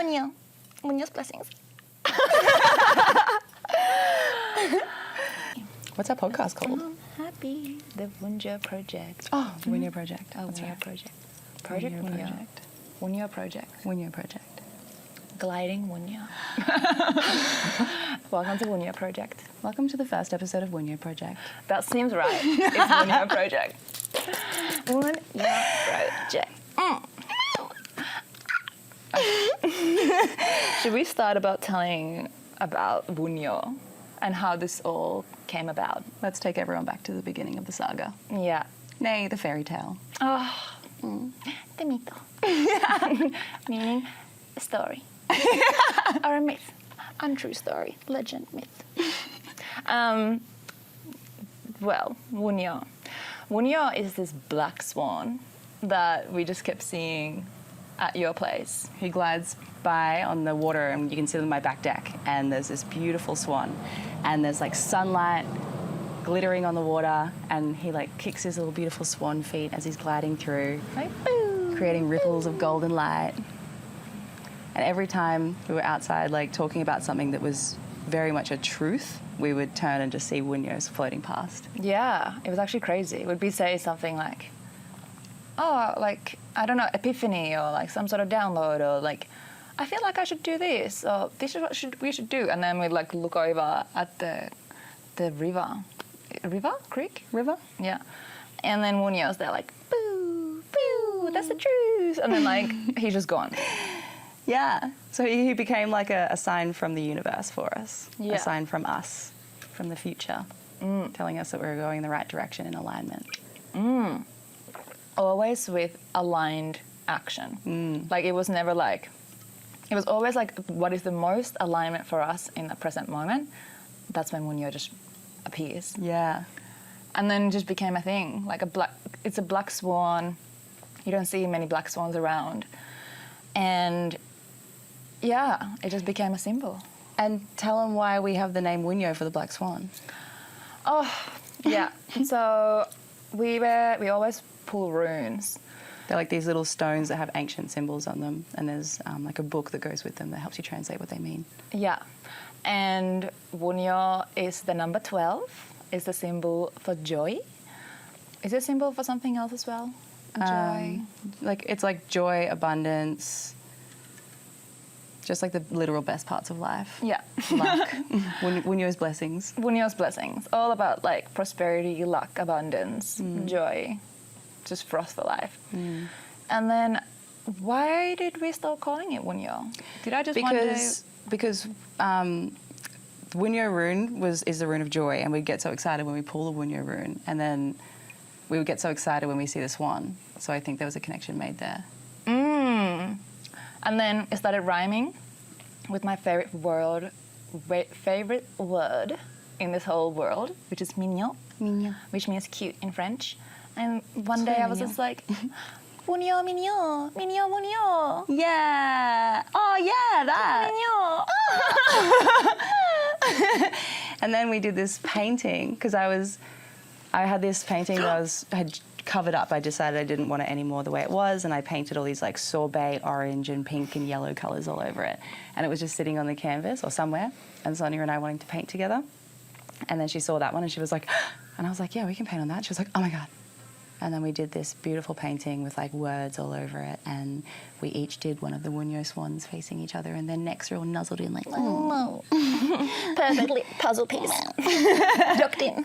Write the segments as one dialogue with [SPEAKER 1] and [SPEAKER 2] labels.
[SPEAKER 1] Wunjo. Wunjo's blessings.
[SPEAKER 2] What's our podcast called?
[SPEAKER 1] I'm happy. The Wunjo Project.
[SPEAKER 2] Oh, the Wunjo Project.
[SPEAKER 1] Oh,
[SPEAKER 2] That's
[SPEAKER 1] Wunjo
[SPEAKER 2] right.
[SPEAKER 1] Project. Project Wunjo. Wunjo Project.
[SPEAKER 2] Wunjo Project.
[SPEAKER 1] Gliding Wunjo. Welcome to Wunjo Project.
[SPEAKER 2] Welcome to the first episode of Wunjo Project.
[SPEAKER 1] That seems right. It's Wunjo Project. Wunjo Project. Should we start about telling about Wunjo and how this all came about?
[SPEAKER 2] Let's take everyone back to the beginning of the saga.
[SPEAKER 1] Yeah.
[SPEAKER 2] Nay, the fairy tale.
[SPEAKER 1] Oh, the mito. Meaning a story. Or a myth. Untrue story. Legend, myth. Well, Wunjo. Wunjo is this black swan that we just kept seeing at your place.
[SPEAKER 2] He glides by on the water, and you can see them on my back deck, and there's this beautiful swan, and there's like sunlight glittering on the water, and he like kicks his little beautiful swan feet as he's gliding through,
[SPEAKER 1] Like, boo.
[SPEAKER 2] creating ripples of golden light. And every time we were outside like talking about something that was very much a truth, we would turn and just see Wunjos floating past.
[SPEAKER 1] Yeah, it was actually crazy. Would we say something like, oh, like, I don't know, epiphany, or like some sort of download, or like, I feel like I should do this, or this is what we should do. And then we'd like look over at the river. Creek?
[SPEAKER 2] River?
[SPEAKER 1] Yeah. And then Wunjo's there like, boo, boo, that's the truth. And then like, he's just gone.
[SPEAKER 2] Yeah. So he became like a sign from the universe for us.
[SPEAKER 1] Yeah.
[SPEAKER 2] A sign from us, from the future, telling us that we were going in the right direction in alignment.
[SPEAKER 1] Always with aligned action. Like, it was never like, it was always like, what is the most alignment for us in the present moment? That's when Wunjo just appears.
[SPEAKER 2] Yeah.
[SPEAKER 1] And then it just became a thing, like it's a black swan. You don't see many black swans around. And yeah, it just became a symbol.
[SPEAKER 2] And tell them why we have the name Wunjo for the black swan.
[SPEAKER 1] Oh, yeah. So we always pull runes.
[SPEAKER 2] They're like these little stones that have ancient symbols on them, and there's like a book that goes with them that helps you translate what they mean.
[SPEAKER 1] Yeah. And Wunjo is the number 12. It's the symbol for joy. Is it a symbol for something else as well? Joy.
[SPEAKER 2] It's like joy, abundance, just like the literal best parts of life.
[SPEAKER 1] Yeah.
[SPEAKER 2] Luck. Wunjo's blessings.
[SPEAKER 1] Wunjo's blessings. All about like prosperity, luck, abundance, joy. Just froth for life. And then why did we start calling it Wunjo? Did I just
[SPEAKER 2] Because Wunjo rune is the rune of joy, and we'd get so excited when we pull the Wunjo rune, and then we would get so excited when we see the swan. So I think there was a connection made there.
[SPEAKER 1] And then it started rhyming with my favorite word in this whole world, which is mignon, which means cute in French. And one day I was just like, Wunjo, mignon, mignon, Wunjo.
[SPEAKER 2] Yeah. Oh, yeah, that.
[SPEAKER 1] Mignon.
[SPEAKER 2] And then we did this painting, because I had this painting that I had covered up. I decided I didn't want it anymore the way it was, and I painted all these like sorbet orange and pink and yellow colours all over it. And it was just sitting on the canvas or somewhere, and Sonia and I wanting to paint together. And then she saw that one and she was like, and I was like, yeah, we can paint on that. She was like, oh my God. And then we did this beautiful painting with like words all over it, and we each did one of the Wunjo swans facing each other, and their necks are all nuzzled in like, oh.
[SPEAKER 1] Perfectly puzzle piece. Ducked in.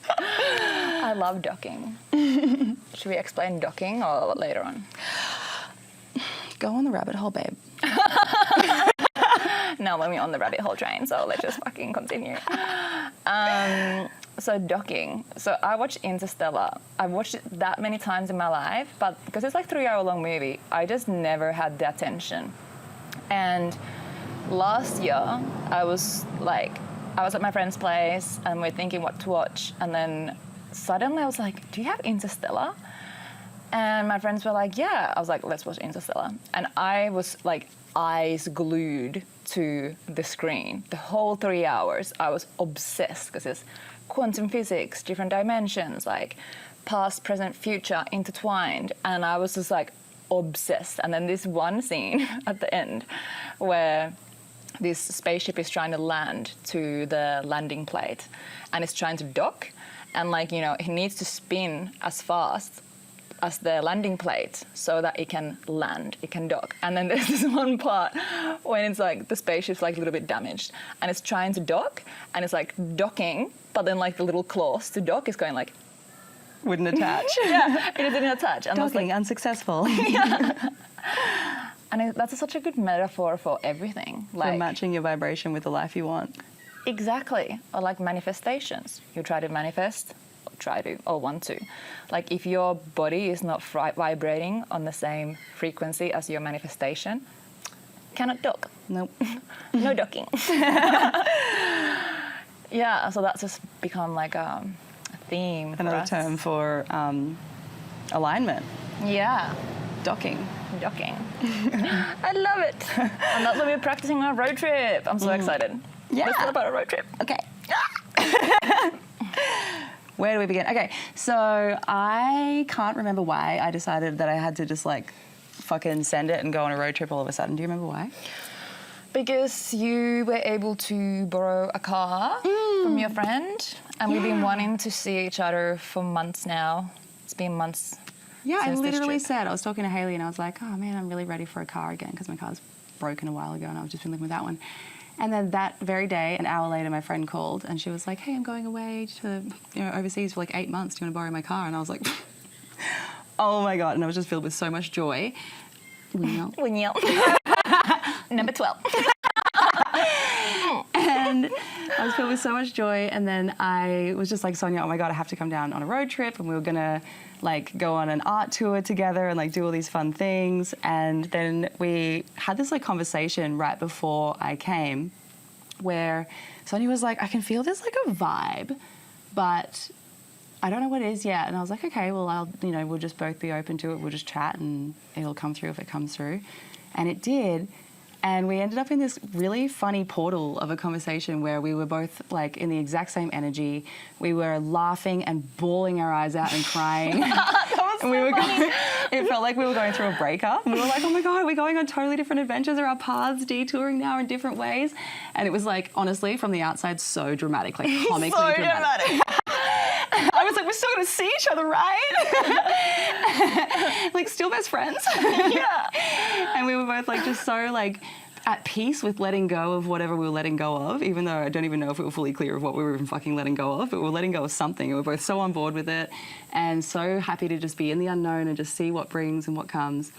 [SPEAKER 1] I love docking. Should we explain docking or later on?
[SPEAKER 2] Go on the rabbit hole, babe.
[SPEAKER 1] No, when we're on the rabbit hole train, so let's just fucking continue. So docking. So I watched Interstellar. I've watched it that many times in my life, but because it's like 3 hour long movie, I just never had the attention. And last year, I was at my friend's place and we're thinking what to watch, and then suddenly I was like, do you have Interstellar? And my friends were like, yeah. I was like, let's watch Interstellar. And I was like eyes glued to the screen. The whole 3 hours, I was obsessed because it's quantum physics, different dimensions, like past, present, future intertwined. And I was just like obsessed. And then this one scene at the end where this spaceship is trying to land to the landing plate and it's trying to dock, and like, you know, it needs to spin as fast as the landing plate so that it can land, it can dock. And then there's this one part when it's like the spaceship's like a little bit damaged and it's trying to dock and it's like docking, but then like the little claws to dock is going like,
[SPEAKER 2] Wouldn't attach.
[SPEAKER 1] yeah, it didn't attach. And I was
[SPEAKER 2] Docking,
[SPEAKER 1] like,
[SPEAKER 2] unsuccessful.
[SPEAKER 1] and that's such a good metaphor for everything.
[SPEAKER 2] For
[SPEAKER 1] Like
[SPEAKER 2] matching your vibration with the life you want.
[SPEAKER 1] exactly, or like manifestations. You try to manifest, or want to. Like if your body is not vibrating on the same frequency as your manifestation, cannot dock.
[SPEAKER 2] Nope.
[SPEAKER 1] No docking. Yeah, so that's just become like a theme for
[SPEAKER 2] Another
[SPEAKER 1] us.
[SPEAKER 2] term for alignment.
[SPEAKER 1] Yeah,
[SPEAKER 2] Docking.
[SPEAKER 1] docking. I love it. And that's what we're practicing on our road trip. I'm so excited.
[SPEAKER 2] Yeah.
[SPEAKER 1] Let's talk about a road trip.
[SPEAKER 2] Okay. Where do we begin? Okay, so I can't remember why I decided that I had to just like fucking send it and go on a road trip all of a sudden. Do you remember why?
[SPEAKER 1] Because you were able to borrow a car from your friend, and we've been wanting to see each other for months now. It's been months.
[SPEAKER 2] Yeah, I
[SPEAKER 1] since this
[SPEAKER 2] literally
[SPEAKER 1] trip.
[SPEAKER 2] said, I was talking to Hayley and I was like, oh man, I'm really ready for a car again because my car's broken a while ago and I've just been living with that one. And then that very day, an hour later, my friend called and she was like, hey, I'm going away to, overseas for like 8 months. Do you want to borrow my car? And I was like, oh my God. And I was just filled with so much joy.
[SPEAKER 1] Wunjo. Number 12.
[SPEAKER 2] And I was filled with so much joy. And then I was just like, Sonia, oh my God, I have to come down on a road trip. And we were going to like go on an art tour together and like do all these fun things. And then we had this like conversation right before I came where Sonia was like, I can feel there's like a vibe, but I don't know what it is yet. And I was like, okay, well, we'll just both be open to it. We'll just chat and it'll come through if it comes through. And it did. And we ended up in this really funny portal of a conversation where we were both like in the exact same energy. We were laughing and bawling our eyes out and crying.
[SPEAKER 1] That was
[SPEAKER 2] And we
[SPEAKER 1] so
[SPEAKER 2] were
[SPEAKER 1] funny.
[SPEAKER 2] going, it felt like we were going through a breakup. And we were like, oh my God, we're going on totally different adventures. Are our paths detouring now in different ways? And it was like, honestly, from the outside, so dramatic, like comically
[SPEAKER 1] So
[SPEAKER 2] dramatic. I was like, we're still going to see each other, right? Like, still best friends.
[SPEAKER 1] Yeah.
[SPEAKER 2] And we were both like just so like at peace with letting go of whatever we were letting go of, even though I don't even know if we were fully clear of what we were even fucking letting go of, but we were letting go of something. And we were both so on board with it and so happy to just be in the unknown and just see what brings and what comes.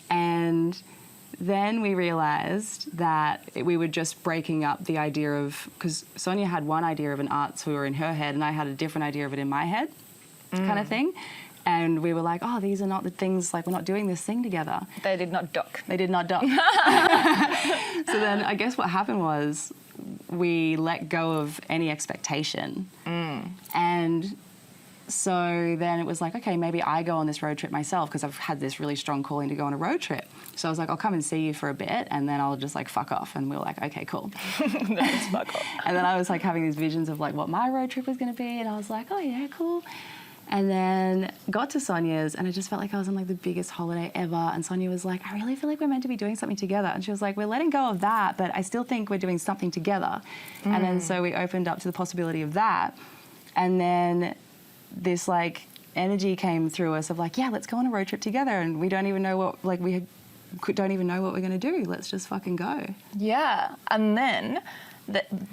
[SPEAKER 2] And then we realised that we were just breaking up the idea of, because Sonia had one idea of an art tour in her head and I had a different idea of it in my head, kind of thing. And we were like, oh, these are not the things, like we're not doing this thing together.
[SPEAKER 1] They did not dock.
[SPEAKER 2] They did not dock. So then I guess what happened was we let go of any expectation. And so then it was like, okay, maybe I go on this road trip myself because I've had this really strong calling to go on a road trip. So I was like, I'll come and see you for a bit and then I'll just like fuck off. And we were like, okay, cool.
[SPEAKER 1] That's fuck off.
[SPEAKER 2] And then I was like having these visions of like what my road trip was going to be. And I was like, oh yeah, cool. And then got to Sonia's and I just felt like I was on like the biggest holiday ever. And Sonia was like, I really feel like we're meant to be doing something together. And she was like, we're letting go of that, but I still think we're doing something together. And then so we opened up to the possibility of that. And then this like energy came through us of like, yeah, let's go on a road trip together. And we don't even know what, like don't even know what we're going to do. Let's just fucking go.
[SPEAKER 1] Yeah. And then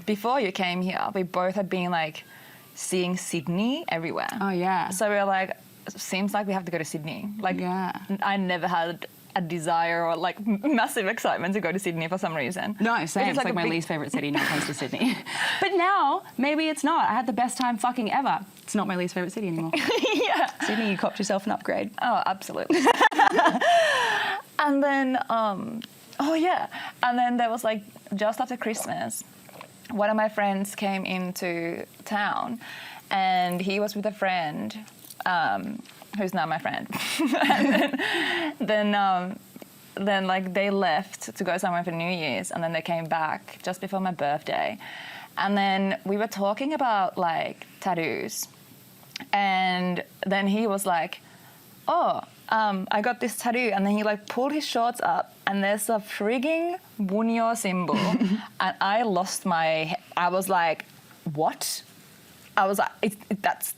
[SPEAKER 1] before you came here, we both had been like seeing Sydney everywhere.
[SPEAKER 2] Oh, yeah.
[SPEAKER 1] So we were like, seems like we have to go to Sydney. Like,
[SPEAKER 2] Yeah.
[SPEAKER 1] I never had a desire or like massive excitement to go to Sydney for some reason.
[SPEAKER 2] No, same. It's like my least favourite city, no offense to Sydney. But now, maybe it's not. I had the best time fucking ever. It's not my least favourite city anymore.
[SPEAKER 1] Yeah.
[SPEAKER 2] Sydney, you copped yourself an upgrade.
[SPEAKER 1] Oh, absolutely. And then, and then there was like, just after Christmas, one of my friends came into town and he was with a friend who's now my friend. And then like they left to go somewhere for New Year's and then they came back just before my birthday. And then we were talking about like tattoos. And then he was like, oh, I got this tattoo. And then he like pulled his shorts up and there's a frigging Wunjo symbol. And I lost I was like, what? I was like, that's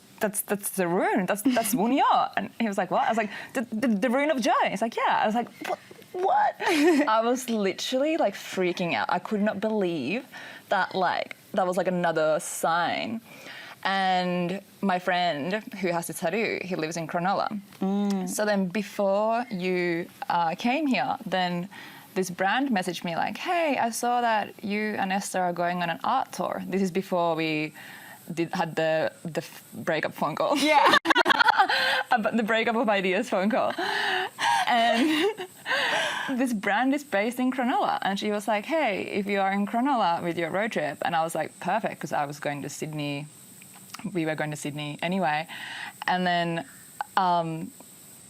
[SPEAKER 1] the rune. That's Wunjo. And he was like, what? I was like, the rune of joy. He's like, yeah. I was like, what? I was literally like freaking out. I could not believe that that was like another sign. And my friend who has this tattoo, he lives in Cronulla. So then before you came here, then this brand messaged me like, hey, I saw that you and Esther are going on an art tour. This is before we had the breakup phone call.
[SPEAKER 2] Yeah.
[SPEAKER 1] But the breakup of ideas phone call. And this brand is based in Cronulla. And she was like, hey, if you are in Cronulla with your road trip. And I was like, perfect, because I was going to Sydney. We were going to Sydney anyway. And then, and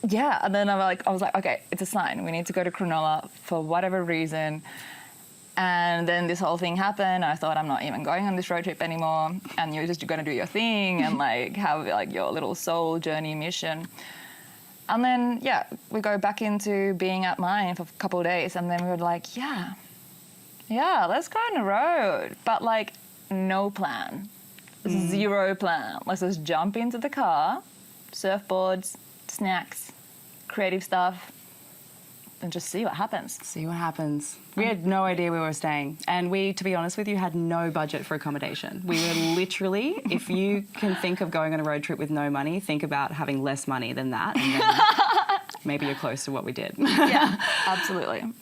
[SPEAKER 1] then I was like, okay, it's a sign. We need to go to Cronulla for whatever reason. And then this whole thing happened. I thought, I'm not even going on this road trip anymore. And you're just going to do your thing and like have like your little soul journey mission. And then, we go back into being at mine for a couple of days. And then we were like, yeah, let's go on the road. But like no plan. Zero plan. Let's just jump into the car, surfboards, snacks, creative stuff, and just see what happens.
[SPEAKER 2] See what happens. We had no idea where we were staying. And we, to be honest with you, had no budget for accommodation. We were literally, if you can think of going on a road trip with no money, think about having less money than that. And then maybe you're close to what we did.
[SPEAKER 1] Yeah, absolutely.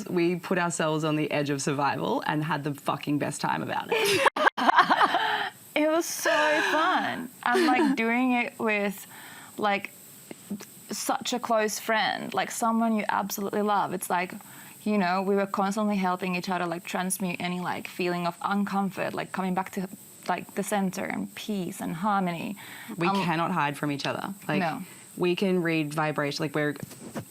[SPEAKER 2] We put ourselves on the edge of survival and had the fucking best time about it.
[SPEAKER 1] It was so fun. And like doing it with like such a close friend, like someone you absolutely love. It's like, we were constantly helping each other like transmute any like feeling of uncomfort, like coming back to like the center and peace and harmony.
[SPEAKER 2] We cannot hide from each other. Like
[SPEAKER 1] no.
[SPEAKER 2] We can read vibration, like we're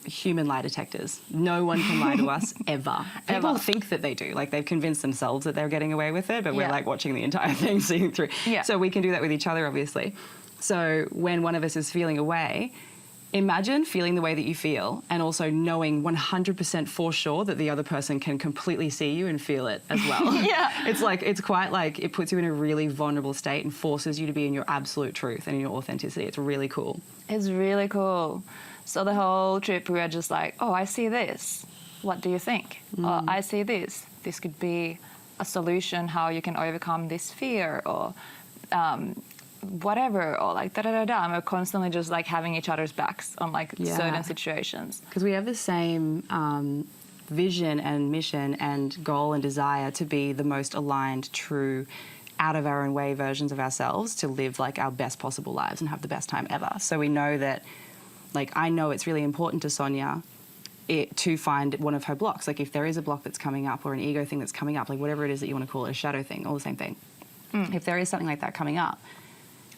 [SPEAKER 2] human lie detectors. No one can lie to us ever. People think that they do, like they've convinced themselves that they're getting away with it, but we're like watching the entire thing, seeing through.
[SPEAKER 1] Yeah.
[SPEAKER 2] So we can do that with each other, obviously. So when one of us is feeling away, imagine feeling the way that you feel and also knowing 100% for sure that the other person can completely see you and feel it as well.
[SPEAKER 1] Yeah.
[SPEAKER 2] It's quite like it puts you in a really vulnerable state and forces you to be in your absolute truth and in your authenticity. It's really cool.
[SPEAKER 1] It's really cool. So the whole trip we were just like, oh, I see this. What do you think? Oh, I see this. This could be a solution how you can overcome this fear or whatever, or like da-da-da-da. And we're constantly just like having each other's backs on like certain situations.
[SPEAKER 2] Because we have the same vision and mission and goal and desire to be the most aligned, true, out of our own way versions of ourselves to live like our best possible lives and have the best time ever. So we know that, like, I know it's really important to Sonia to find one of her blocks. Like if there is a block that's coming up or an ego thing that's coming up, like whatever it is that you want to call it, a shadow thing, all the same thing. If there is something like that coming up,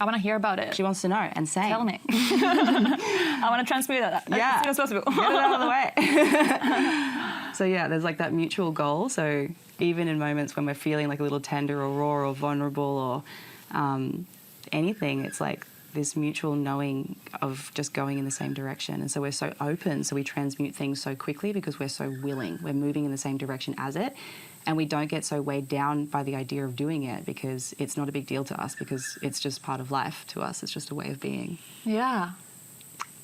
[SPEAKER 1] I want to hear about it.
[SPEAKER 2] She wants to know and say.
[SPEAKER 1] Tell me. I want to transmute that as soon as possible.
[SPEAKER 2] Get it out of the way. So there's like that mutual goal. So even in moments when we're feeling like a little tender or raw or vulnerable or anything, it's like this mutual knowing of just going in the same direction. And so we're so open, so we transmute things so quickly because we're so willing. We're moving in the same direction as it. And we don't get so weighed down by the idea of doing it because it's not a big deal to us because it's just part of life to us. It's just a way of being.
[SPEAKER 1] Yeah.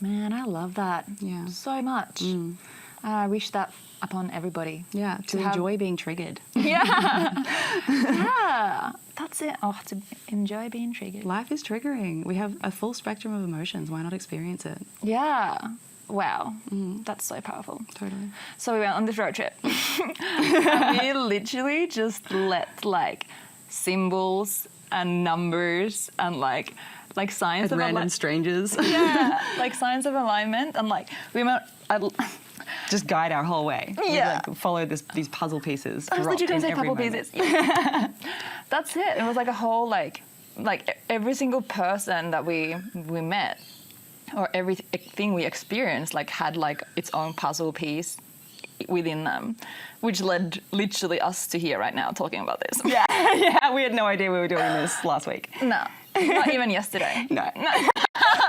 [SPEAKER 1] Man, I love that so much. I wish that upon everybody.
[SPEAKER 2] Yeah, to enjoy being triggered.
[SPEAKER 1] Yeah. Yeah. That's it. Oh, to enjoy being triggered.
[SPEAKER 2] Life is triggering. We have a full spectrum of emotions. Why not experience it?
[SPEAKER 1] Yeah. Wow. That's so powerful.
[SPEAKER 2] Totally.
[SPEAKER 1] So we went on this road trip. And we literally just let like symbols and numbers and like signs of
[SPEAKER 2] random strangers.
[SPEAKER 1] Yeah, like signs of alignment, and like we went.
[SPEAKER 2] Just guide our whole way.
[SPEAKER 1] Yeah.
[SPEAKER 2] We like followed these puzzle pieces.
[SPEAKER 1] I was literally going to say puzzle pieces. Yeah. That's it. It was like a whole like every single person that we met or everything we experienced like had like its own puzzle piece within them, which led literally us to here right now talking about this.
[SPEAKER 2] Yeah, yeah. We had no idea we were doing this last week.
[SPEAKER 1] No, not even yesterday.
[SPEAKER 2] No.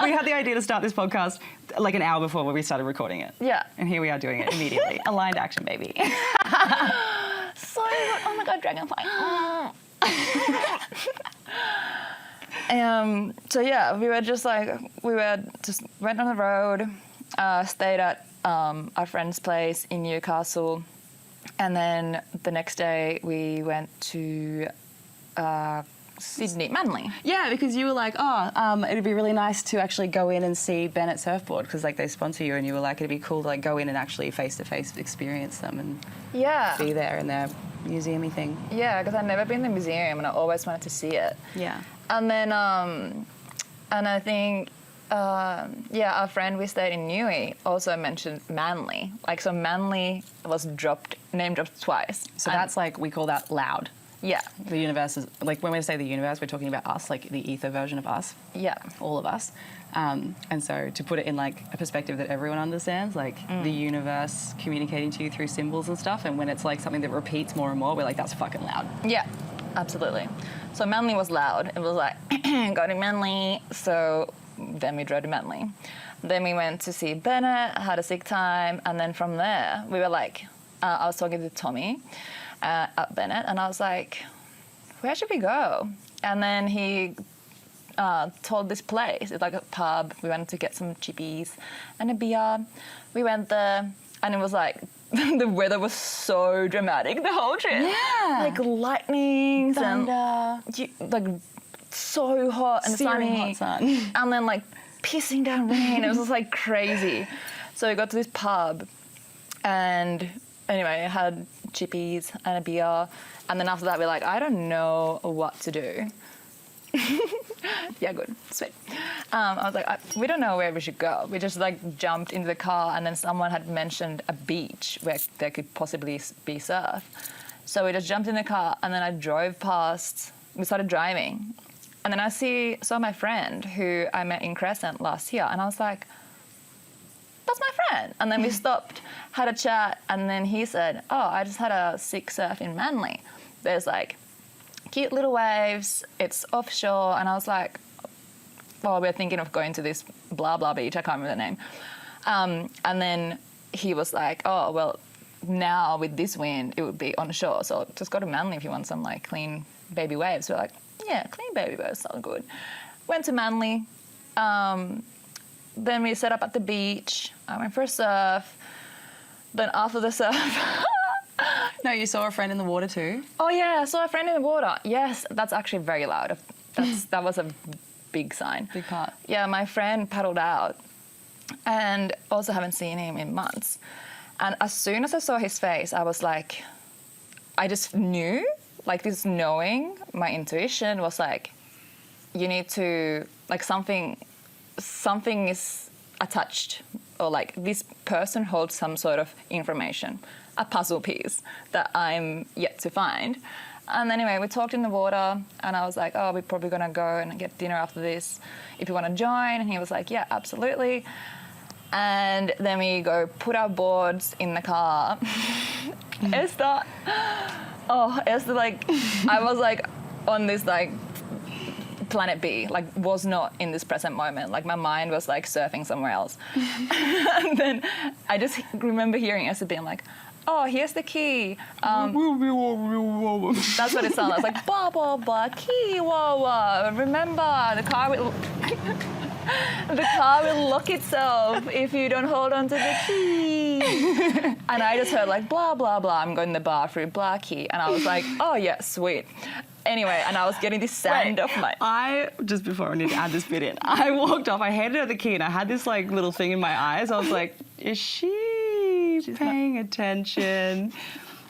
[SPEAKER 2] We had the idea to start this podcast like an hour before when we started recording it.
[SPEAKER 1] Yeah.
[SPEAKER 2] And here we are doing it immediately. Aligned action, baby.
[SPEAKER 1] So good. Oh my God, dragonfly. So yeah, we just went on the road, stayed at our friend's place in Newcastle, and then the next day we went to Sydney, Manly.
[SPEAKER 2] Yeah, because you were like, it'd be really nice to actually go in and see Bennett Surfboard because like they sponsor you, and you were like, it'd be cool to like go in and actually face to face experience them and be there in their museum-y thing.
[SPEAKER 1] Yeah, because I'd never been in the museum and I always wanted to see it.
[SPEAKER 2] Yeah.
[SPEAKER 1] And then, and I think, our friend we stayed in Newey also mentioned Manly. Like, so Manly was name dropped twice.
[SPEAKER 2] So that's like, we call that loud.
[SPEAKER 1] Yeah.
[SPEAKER 2] The universe is, like when we say the universe, we're talking about us, like the ether version of us.
[SPEAKER 1] Yeah.
[SPEAKER 2] All of us. And so to put it in like a perspective that everyone understands, like the universe communicating to you through symbols and stuff, and when it's like something that repeats more and more, we're like, that's fucking loud.
[SPEAKER 1] Yeah, absolutely. So Manly was loud. It was like, go to Manly. So then we drove to Manly. Then we went to see Bennett, had a sick time, and then from there, we were like, I was talking to Tommy at Bennett, and I was like, where should we go? And then he told this place. It's like a pub. We went to get some chippies and a beer. We went there, and it was like, the weather was so dramatic the whole trip.
[SPEAKER 2] Yeah.
[SPEAKER 1] Like lightnings
[SPEAKER 2] Thunder.
[SPEAKER 1] and like so hot and
[SPEAKER 2] Searing
[SPEAKER 1] sunny.
[SPEAKER 2] hot sun.
[SPEAKER 1] And then like pissing down rain. It was just like crazy. So we got to this pub, and anyway, I had chippies and a beer. And then after that, we're like, I don't know what to do. Yeah, good, sweet. I was like, we don't know where we should go. We just like jumped into the car, and then someone had mentioned a beach where there could possibly be surf. So we just jumped in the car, and then I drove past. We started driving, and then I saw my friend who I met in Crescent last year, and I was like, that's my friend. And then we stopped, had a chat, and then he said, oh, I just had a sick surf in Manly. There's like cute little waves, it's offshore, and I was like, well, we're thinking of going to this blah blah beach, I can't remember the name. And then he was like, oh, well, now with this wind, it would be on shore, so just go to Manly if you want some like clean baby waves. We're like, yeah, clean baby waves sound good. Went to Manly, then we set up at the beach, I went for a surf, then after the surf,
[SPEAKER 2] No, you saw a friend in the water too?
[SPEAKER 1] oh yeah, I saw a friend in the water. Yes, that's actually very loud. That was a big sign.
[SPEAKER 2] Big part.
[SPEAKER 1] Yeah, my friend paddled out, and also haven't seen him in months. And as soon as I saw his face, I was like, I just knew, like this knowing, my intuition was like, you need to, like something is attached, or like this person holds some sort of information, a puzzle piece that I'm yet to find. And anyway, we talked in the water, and I was like, oh, we're probably going to go and get dinner after this if you want to join. And he was like, yeah, absolutely. And then we go put our boards in the car. Esther, like, I was like on this like planet B, like was not in this present moment. Like my mind was like surfing somewhere else. And then I just remember hearing Esther being like, oh, here's the key. That's what it sounded like. It's like, blah, blah, blah, key, wah, wah. Remember, the car will lock itself if you don't hold on to the key. And I just heard like, blah, blah, blah. I'm going to the bathroom, blah, key. And I was like, oh, yeah, sweet. Anyway, and I was getting this sand off my...
[SPEAKER 2] just before I need to add this bit in, I walked off, I handed her the key, and I had this like little thing in my eyes. I was like, is she's paying attention?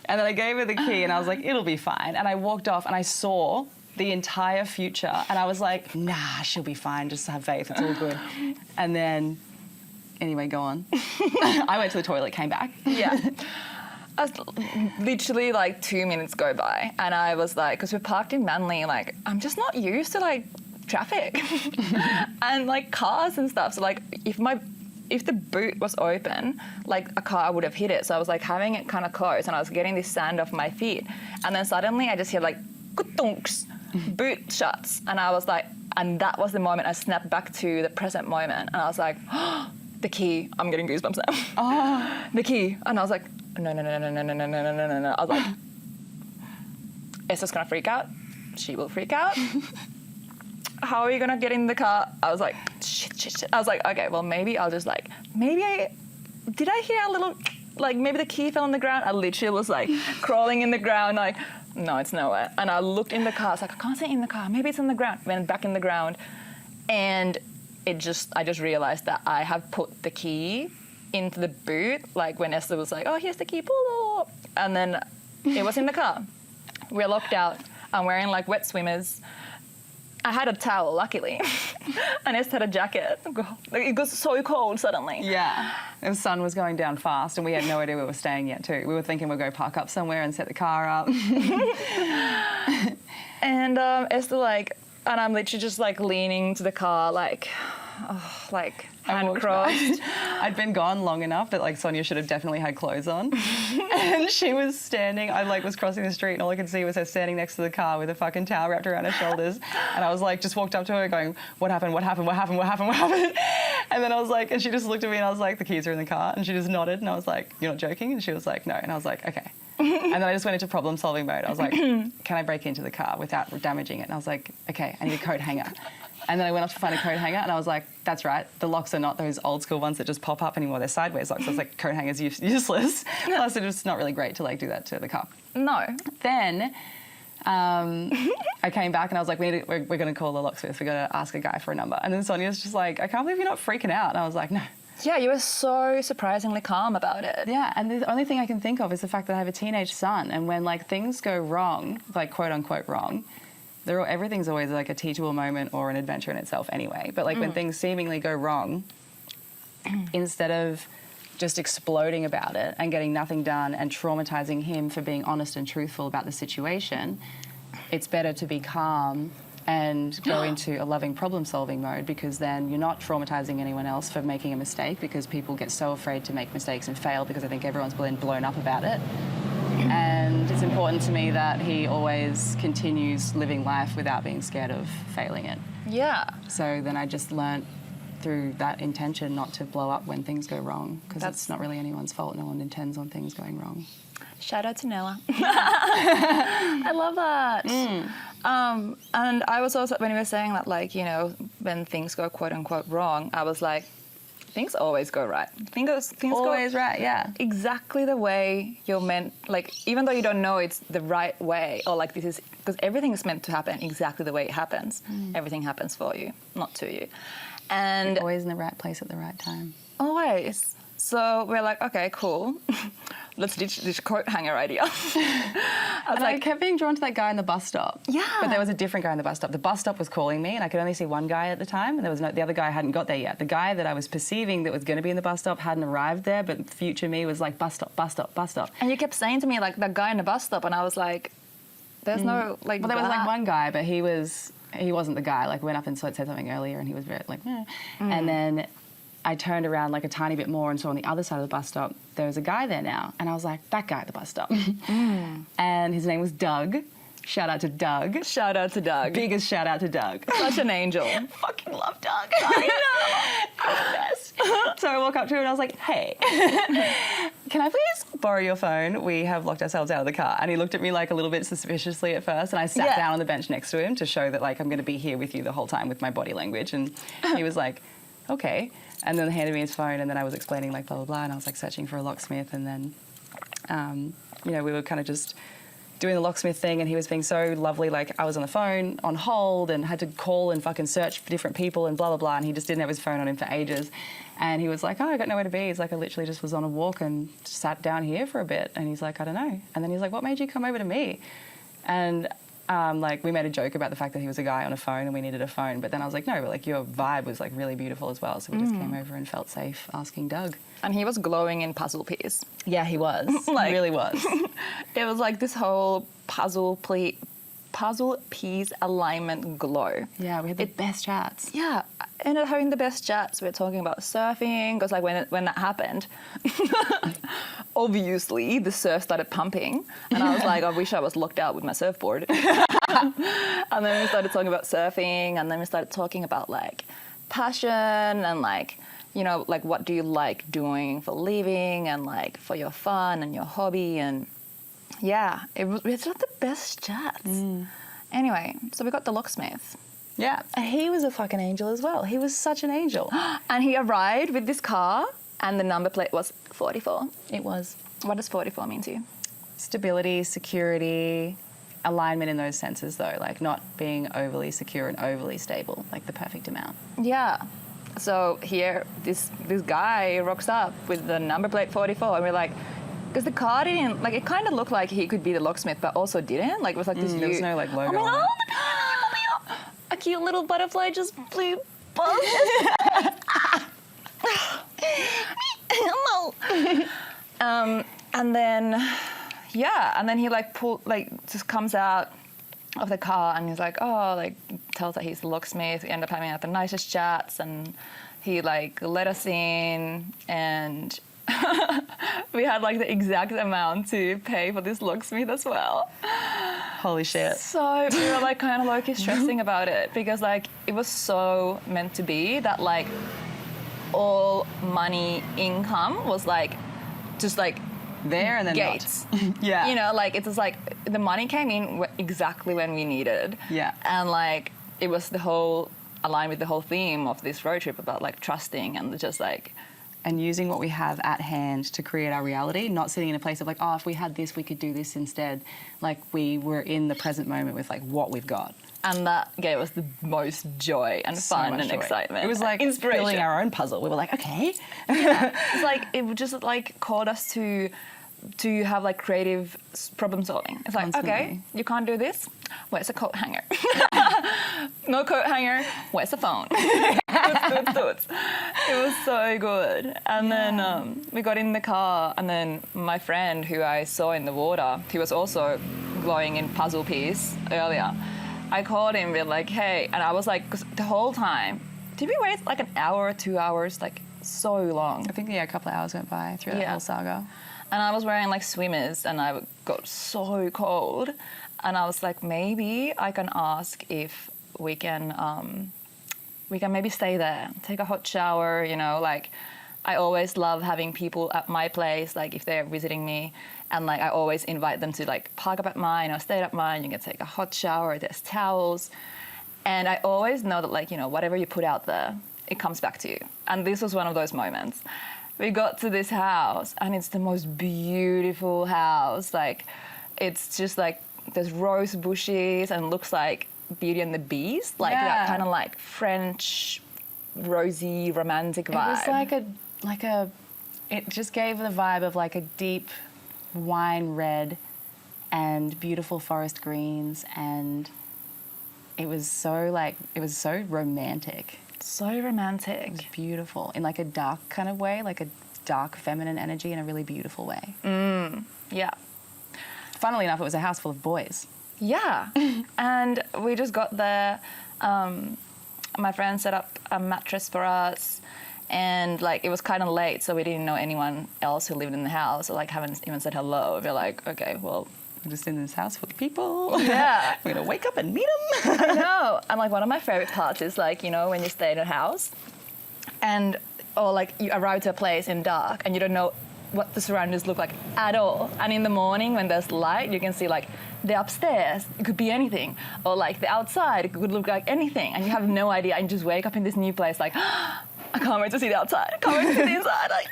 [SPEAKER 2] And then I gave her the key, and I was like, it'll be fine. And I walked off, and I saw the entire future, and I was like, nah, she'll be fine, just have faith, it's all good. And then, anyway, go on. I went to the toilet, came back.
[SPEAKER 1] Yeah. Literally like 2 minutes go by, and I was like, because we're parked in Manly, like I'm just not used to like traffic and like cars and stuff. So like if the boot was open, like a car would have hit it. So I was like having it kind of close, and I was getting this sand off my feet, and then suddenly I just hear like kutunks, boot shuts, and I was like, And that was the moment I snapped back to the present moment. And I was like, the key. I'm getting goosebumps now.
[SPEAKER 2] Oh.
[SPEAKER 1] The key. And I was like, no. I was like, Esther's going to freak out. She will freak out. How are you going to get in the car? I was like, shit. I was like, okay, well, maybe I'll just like, did I hear a little, like maybe the key fell on the ground? I literally was like crawling in the ground, like, no, it's nowhere. And I looked in the car. I was like, I can't see it in the car. Maybe it's in the ground. Went back in the ground. And I just realized that I have put the key into the boot. Like when Esther was like, oh, here's the key, pull up. And then it was in the car. We're locked out. I'm wearing like wet swimmers. I had a towel, luckily. And Esther had a jacket. It got so cold suddenly.
[SPEAKER 2] Yeah. The sun was going down fast and we had no idea where we were staying yet too. We were thinking we'd go park up somewhere and set the car up.
[SPEAKER 1] And Esther and I'm literally just like leaning to the car hand crossed.
[SPEAKER 2] I'd been gone long enough that like Sonia should have definitely had clothes on. And she was standing, I was crossing the street and all I could see was her standing next to the car with a fucking towel wrapped around her shoulders. And I was like, just walked up to her going, what happened? And then I was like, and she just looked at me and I was like, the keys are in the car. And she just nodded and I was like, you're not joking? And she was like, no. And I was like, okay. And then I just went into problem solving mode. I was like, can I break into the car without damaging it? And I was like, okay, I need a coat hanger. And then I went off to find a coat hanger and I was like, that's right, the locks are not those old school ones that just pop up anymore, they're sideways locks. I was like, coat hanger's useless. Plus it's just not really great to like do that to the car.
[SPEAKER 1] No.
[SPEAKER 2] Then I came back and I was like, we're going to call the locksmith, we're going to ask a guy for a number. And then Sonia's just like, I can't believe you're not freaking out. And I was like, no.
[SPEAKER 1] Yeah, you were so surprisingly calm about it.
[SPEAKER 2] Yeah, and the only thing I can think of is the fact that I have a teenage son, and when like things go wrong, like quote unquote wrong, everything's always like a teachable moment or an adventure in itself anyway. But like when things seemingly go wrong, instead of just exploding about it and getting nothing done and traumatizing him for being honest and truthful about the situation, it's better to be calm and go into a loving problem-solving mode, because then you're not traumatizing anyone else for making a mistake, because people get so afraid to make mistakes and fail because I think everyone's been blown up about it. And it's important to me that he always continues living life without being scared of failing it.
[SPEAKER 1] Yeah.
[SPEAKER 2] So then I just learnt through that intention not to blow up when things go wrong, because it's not really anyone's fault. No one intends on things going wrong.
[SPEAKER 1] Shout out to Nella. I love that. And I was also, when you were saying that, like, you know, when things go quote unquote wrong, I was like, things always go right. Things
[SPEAKER 2] Always
[SPEAKER 1] go
[SPEAKER 2] right, yeah.
[SPEAKER 1] exactly the way you're meant. Like, even though you don't know it's the right way, or like this is, because everything is meant to happen exactly the way it happens. Everything happens for you, not to you. And
[SPEAKER 2] You're always in the right place at the right time.
[SPEAKER 1] always. So we're like, okay, cool. Let's ditch this coat hanger idea.
[SPEAKER 2] I kept being drawn to that guy in the bus stop.
[SPEAKER 1] Yeah.
[SPEAKER 2] But there was a different guy in the bus stop. The bus stop was calling me and I could only see one guy at the time, and the other guy hadn't got there yet. The guy that I was perceiving that was going to be in the bus stop hadn't arrived there, but future me was like, bus stop, bus stop, bus stop.
[SPEAKER 1] And you kept saying to me, like, that guy in the bus stop, and I was like, there's no, like,
[SPEAKER 2] Well, there was like
[SPEAKER 1] that.
[SPEAKER 2] one guy, but he wasn't the guy. Like, went up and said something earlier and he was very like, And then I turned around like a tiny bit more and saw on the other side of the bus stop, there was a guy there now. And I was like, that guy at the bus stop. And his name was Doug. Shout out to Doug.
[SPEAKER 1] Shout out to Doug.
[SPEAKER 2] Biggest shout out to Doug.
[SPEAKER 1] Such an angel.
[SPEAKER 2] Fucking love Doug. I know. He's the best. So I walk up to him and I was like, hey, can I please borrow your phone? We have locked ourselves out of the car. And he looked at me like a little bit suspiciously at first, and I sat down on the bench next to him to show that like I'm going to be here with you the whole time with my body language. And he was like, okay. And then handed me his phone, and then I was explaining like blah, blah, blah, and I was like searching for a locksmith, and then, you know, we were kind of just doing the locksmith thing, and he was being so lovely. Like, I was on the phone on hold and had to call and fucking search for different people and blah, blah, blah, and he just didn't have his phone on him for ages. And he was like, oh, I got nowhere to be. He's like, I literally just was on a walk and sat down here for a bit. And he's like, I don't know. And then he's like, what made you come over to me? And like, we made a joke about the fact that he was a guy on a phone and we needed a phone. But then I was like, no, but like your vibe was like really beautiful as well. So we just came over and felt safe asking Doug.
[SPEAKER 1] And he was glowing in puzzle piece.
[SPEAKER 2] Yeah, he was.
[SPEAKER 1] Like,
[SPEAKER 2] he really was.
[SPEAKER 1] It was like this whole puzzle piece alignment glow.
[SPEAKER 2] Yeah, we had the best chats.
[SPEAKER 1] Yeah, I ended up having the best chats. We were talking about surfing, because like when that happened, obviously the surf started pumping, and I was like, I wish I was locked out with my surfboard. And then we started talking about surfing, and then we started talking about like passion and like, you know, like what do you like doing for living and like for your fun and your hobby. And yeah, we had the best chats. Anyway, so we got the locksmith.
[SPEAKER 2] Yeah, and he was a fucking angel as well. He was such an angel.
[SPEAKER 1] And he arrived with this car, and the number plate was 44.
[SPEAKER 2] It was.
[SPEAKER 1] What does 44 mean to you?
[SPEAKER 2] Stability, security, alignment in those senses though, like not being overly secure and overly stable, like the perfect amount.
[SPEAKER 1] Yeah. So here, this guy rocks up with the number plate 44, and we're like, because the car didn't, like, it kind of looked like he could be the locksmith, but also didn't. Like, it was like this
[SPEAKER 2] There was no, like, logo
[SPEAKER 1] Oh my
[SPEAKER 2] on
[SPEAKER 1] God, a cute little butterfly just flew past. Hello. And then, yeah, and then he, like, just comes out of the car, and he's like, oh, like, tells that he's the locksmith. We end up having, like, the nicest chats, and he, like, let us in, and we had like the exact amount to pay for this locksmith as well.
[SPEAKER 2] Holy shit.
[SPEAKER 1] So we were like kind of low-key stressing about it, because like it was so meant to be that like all money income was like just like
[SPEAKER 2] There and then
[SPEAKER 1] gates.
[SPEAKER 2] not. Yeah.
[SPEAKER 1] You know, like it's just like the money came in exactly when we needed.
[SPEAKER 2] Yeah.
[SPEAKER 1] And like it was the whole aligned with the whole theme of this road trip about like trusting and just like
[SPEAKER 2] and using what we have at hand to create our reality, not sitting in a place of like, oh, if we had this, we could do this instead. Like we were in the present moment with like what we've got.
[SPEAKER 1] And that gave us the most joy and
[SPEAKER 2] So
[SPEAKER 1] fun
[SPEAKER 2] much
[SPEAKER 1] and
[SPEAKER 2] joy.
[SPEAKER 1] excitement.
[SPEAKER 2] It was like
[SPEAKER 1] inspiration.
[SPEAKER 2] filling our own puzzle. We were like, okay.
[SPEAKER 1] It's like it just like called us to have like creative problem solving. It's like,
[SPEAKER 2] Constantly.
[SPEAKER 1] okay, you can't do this. Where's the coat hanger? No coat hanger. Where's the phone? Toots. It was so good. And then we got in the car, and then my friend who I saw in the water, he was also glowing in puzzle piece earlier. I called him, we're like, hey, and I was like, 'cause the whole time, did we wait like an hour or 2 hours? Like so long.
[SPEAKER 2] I think, yeah, a couple of hours went by through that
[SPEAKER 1] Yeah.
[SPEAKER 2] whole saga.
[SPEAKER 1] And I was wearing like swimmers, and I got so cold. And I was like, maybe I can ask if we can maybe stay there, take a hot shower, you know, like I always love having people at my place, like if they're visiting me, and like I always invite them to like park up at mine or stay at mine. You can take a hot shower, there's towels. And I always know that like, you know, whatever you put out there, it comes back to you. And this was one of those moments. We got to this house, and it's the most beautiful house. Like, it's just like there's rose bushes and looks like Beauty and the Beast, like that kind of like French, rosy, romantic vibe.
[SPEAKER 2] It was it just gave the vibe of like a deep wine red and beautiful forest greens, and it was so romantic.
[SPEAKER 1] So romantic.
[SPEAKER 2] It was beautiful in like a dark kind of way, like a dark feminine energy in a really beautiful way.
[SPEAKER 1] Yeah.
[SPEAKER 2] Funnily enough, it was a house full of boys.
[SPEAKER 1] Yeah. And we just got there. My friend set up a mattress for us, and like it was kind of late, so we didn't know anyone else who lived in the house, or like haven't even said hello. We're like, okay, well,
[SPEAKER 2] We're just in this house full of people.
[SPEAKER 1] yeah.
[SPEAKER 2] We're gonna wake up and meet them.
[SPEAKER 1] I know. And like one of my favorite parts is like, you know, when you stay in a house and or like you arrive to a place in dark and you don't know what the surroundings look like at all. And in the morning when there's light, you can see like the upstairs, it could be anything. Or like the outside, it could look like anything. And you have no idea, and you just wake up in this new place like, I can't wait to see the outside. I can't wait to see the inside. Like,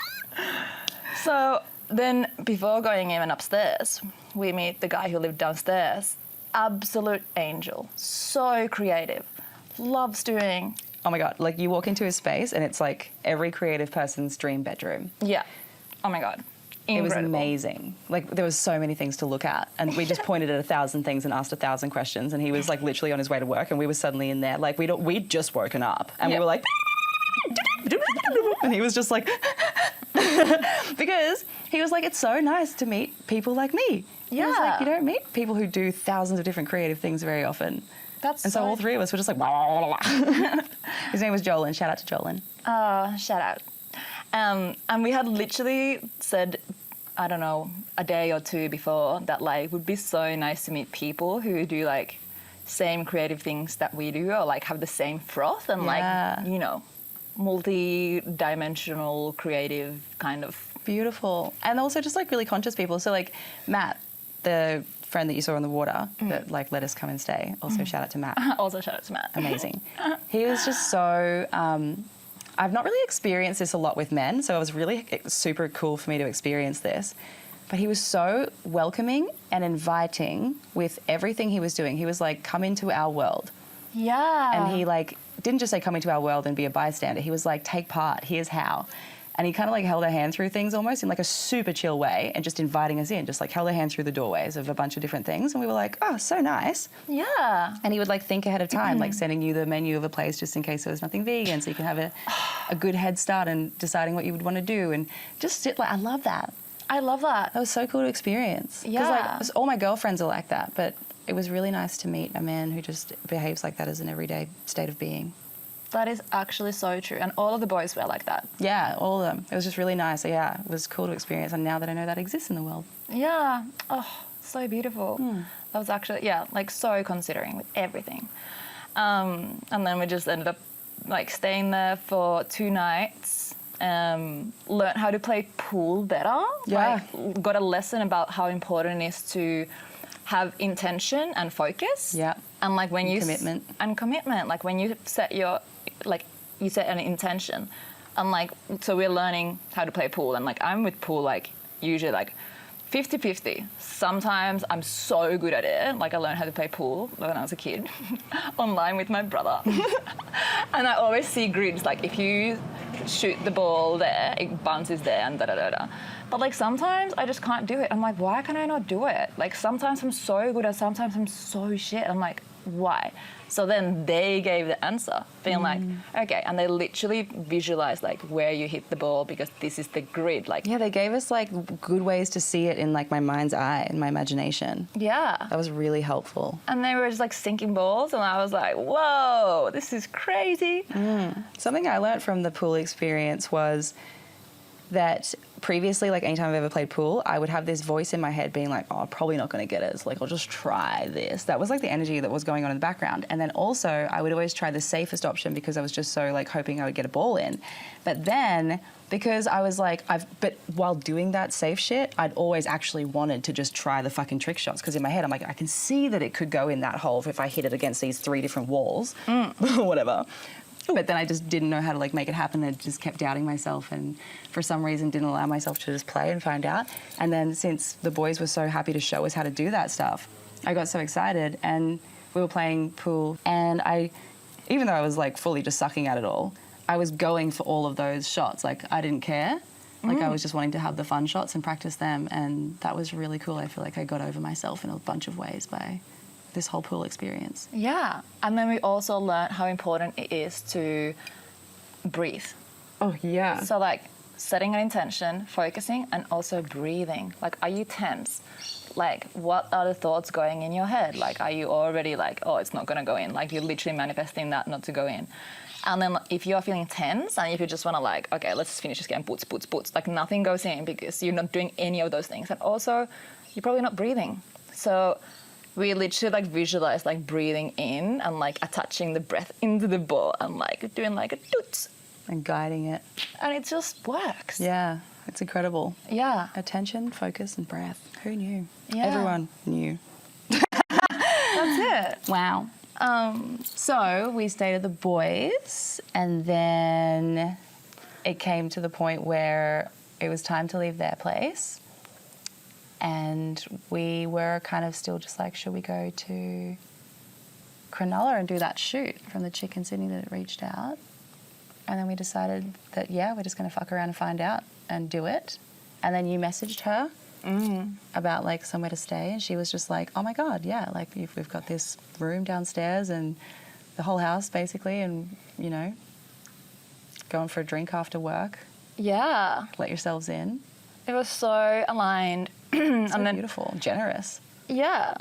[SPEAKER 1] so then before going even upstairs, we meet the guy who lived downstairs. Absolute angel. So creative. Loves doing.
[SPEAKER 2] Oh my God, like you walk into his space and it's like every creative person's dream bedroom.
[SPEAKER 1] Yeah. Oh my God. Incredible.
[SPEAKER 2] It was amazing. Like there was so many things to look at, and we just pointed at 1,000 things and asked 1,000 questions, and he was like literally on his way to work, and we were suddenly in there. Like we'd just woken up, and we were like, and he was just like, because he was like, it's so nice to meet people like me. He was like, you don't meet people who do thousands of different creative things very often. And so all three of us were just like, his name was Jolin. Shout out to Jolin.
[SPEAKER 1] Shout out. And we had literally said, I don't know, a day or two before that like it would be so nice to meet people who do like same creative things that we do, or like have the same froth and
[SPEAKER 2] Yeah.
[SPEAKER 1] like, you know, multi-dimensional creative kind of.
[SPEAKER 2] Beautiful. And also just like really conscious people. So like Matt, the friend that you saw in the water that like let us come and stay. Also shout out to Matt.
[SPEAKER 1] Also shout out to Matt.
[SPEAKER 2] Amazing. He was just so, I've not really experienced this a lot with men, so it was really super cool for me to experience this. But he was so welcoming and inviting with everything he was doing. He was like, come into our world.
[SPEAKER 1] Yeah.
[SPEAKER 2] And he like didn't just say come into our world and be a bystander. He was like, take part, here's how. And he kind of like held our hand through things almost in like a super chill way and just inviting us in, just like held our hand through the doorways of a bunch of different things. And we were like, oh, so nice.
[SPEAKER 1] Yeah.
[SPEAKER 2] And he would like think ahead of time, like sending you the menu of a place just in case there was nothing vegan, so you can have a good head start in deciding what you would want to do. And just sit like, I love that.
[SPEAKER 1] I love that.
[SPEAKER 2] That was so cool to experience.
[SPEAKER 1] Yeah.
[SPEAKER 2] Because like all my girlfriends are like that, but it was really nice to meet a man who just behaves like that as an everyday state of being.
[SPEAKER 1] That is actually so true. And all of the boys were like that.
[SPEAKER 2] Yeah, all of them. It was just really nice. So yeah, it was cool to experience. And now that I know that exists in the world.
[SPEAKER 1] Yeah. Oh, so beautiful. That was actually, yeah, like so considering with everything. And then we just ended up like staying there for 2 nights. Learned how to play pool better.
[SPEAKER 2] Yeah.
[SPEAKER 1] Like, got a lesson about how important it is to have intention and focus.
[SPEAKER 2] Yeah.
[SPEAKER 1] And like when you
[SPEAKER 2] Commitment.
[SPEAKER 1] And commitment. Like when you set your you set an intention, and like so we're learning how to play pool, and like I'm with pool like usually like 50-50. Sometimes I'm so good at it. Like I learned how to play pool when I was a kid online with my brother. And I always see grids, like if you shoot the ball there, it bounces there and da-da-da-da. But like sometimes I just can't do it. I'm like, why can I not do it? Like sometimes I'm so good at, sometimes I'm so shit. I'm like, why? So then they gave the answer, being like, okay, and they literally visualized like where you hit the ball because this is the grid. Like,
[SPEAKER 2] Yeah, they gave us like good ways to see it in like my mind's eye and my imagination.
[SPEAKER 1] yeah.
[SPEAKER 2] That was really helpful.
[SPEAKER 1] And they were just like sinking balls, and I was like, whoa, this is crazy.
[SPEAKER 2] Something I learned from the pool experience was that previously, like anytime I've ever played pool, I would have this voice in my head being like, oh, I'm probably not going to get it. So like, I'll just try this. That was like the energy that was going on in the background. And then also I would always try the safest option because I was just so like hoping I would get a ball in. But then because I was like, but while doing that safe shit, I'd always actually wanted to just try the fucking trick shots. Because in my head, I'm like, I can see that it could go in that hole if I hit it against these 3 different walls, whatever. But then I just didn't know how to like make it happen. I just kept doubting myself, and for some reason didn't allow myself to just play and find out. And then since the boys were so happy to show us how to do that stuff, I got so excited, and we were playing pool, and even though I was like fully just sucking at it all, I was going for all of those shots. Like I didn't care. Like I was just wanting to have the fun shots and practice them, and that was really cool. I feel like I got over myself in a bunch of ways by this whole pool experience.
[SPEAKER 1] Yeah. And then we also learned how important it is to breathe.
[SPEAKER 2] Oh yeah.
[SPEAKER 1] So like setting an intention, focusing, and also breathing. Like, are you tense? Like, what are the thoughts going in your head? Like, are you already like, oh, it's not going to go in? Like, you're literally manifesting that not to go in. And then if you're feeling tense and if you just want to like, okay, let's just finish this game, boots, like nothing goes in because you're not doing any of those things. And also, you're probably not breathing. So we literally like visualize like breathing in and like attaching the breath into the ball and like doing like a toots.
[SPEAKER 2] And guiding it.
[SPEAKER 1] And it just works.
[SPEAKER 2] Yeah, it's incredible.
[SPEAKER 1] Yeah.
[SPEAKER 2] Attention, focus, and breath. Who knew?
[SPEAKER 1] Yeah.
[SPEAKER 2] Everyone knew.
[SPEAKER 1] That's it.
[SPEAKER 2] Wow. So we stayed at the boys, and then it came to the point where it was time to leave their place. And we were kind of still just like, should we go to Cronulla and do that shoot from the chick in Sydney that reached out? And then we decided that, yeah, we're just going to fuck around and find out and do it. And then you messaged her about like somewhere to stay, and she was just like, oh my God, yeah, like we've got this room downstairs and the whole house basically, and, you know, going for a drink after work.
[SPEAKER 1] Yeah.
[SPEAKER 2] Let yourselves in.
[SPEAKER 1] It was so aligned.
[SPEAKER 2] So
[SPEAKER 1] and then,
[SPEAKER 2] beautiful, generous.
[SPEAKER 1] yeah.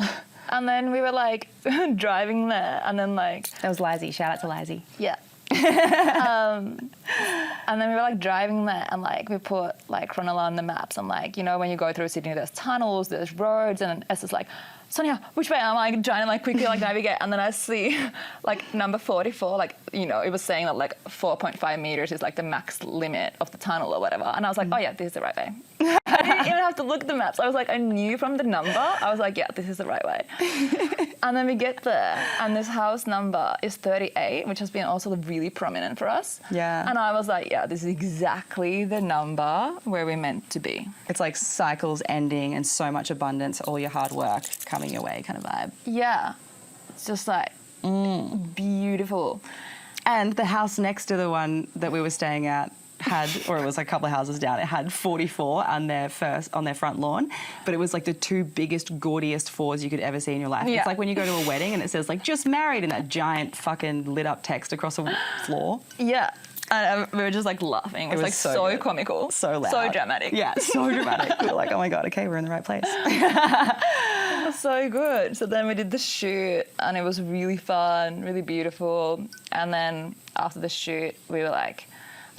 [SPEAKER 1] And then we were like driving there, and then like,
[SPEAKER 2] That was Lizzie. Shout out to Lizzie.
[SPEAKER 1] yeah. And then we were like driving there, and like we put like Cronulla on the maps, and like, you know, when you go through Sydney, there's tunnels, there's roads, and Esther's like, Sonia, which way? I'm like trying to like quickly like navigate, and then I see like number 44, like, you know, it was saying that like 4.5 meters is like the max limit of the tunnel or whatever, and I was like, oh yeah, this is the right way. I didn't even have to look at the maps. I was like, I knew from the number. I was like, yeah, this is the right way. And then we get there, and this house number is 38, which has been also really prominent for us.
[SPEAKER 2] Yeah.
[SPEAKER 1] And I was like, yeah, this is exactly the number where we're meant to be.
[SPEAKER 2] It's like cycles ending and so much abundance, all your hard work coming your way kind of vibe.
[SPEAKER 1] Yeah. It's just like beautiful.
[SPEAKER 2] And the house next to the one that we were staying at had, or it was like a couple of houses down, it had 44 on their front lawn, but it was like the two biggest, gaudiest fours you could ever see in your life.
[SPEAKER 1] Yeah.
[SPEAKER 2] It's like when you go to a wedding and it says like just married in that giant fucking lit up text across a floor.
[SPEAKER 1] Yeah. And we were just like laughing. It was like so comical.
[SPEAKER 2] So loud.
[SPEAKER 1] So dramatic.
[SPEAKER 2] Yeah, so dramatic. We were like, oh my God, okay, we're in the right place.
[SPEAKER 1] It was so good. So then we did the shoot, and it was really fun, really beautiful. And then after the shoot, we were like,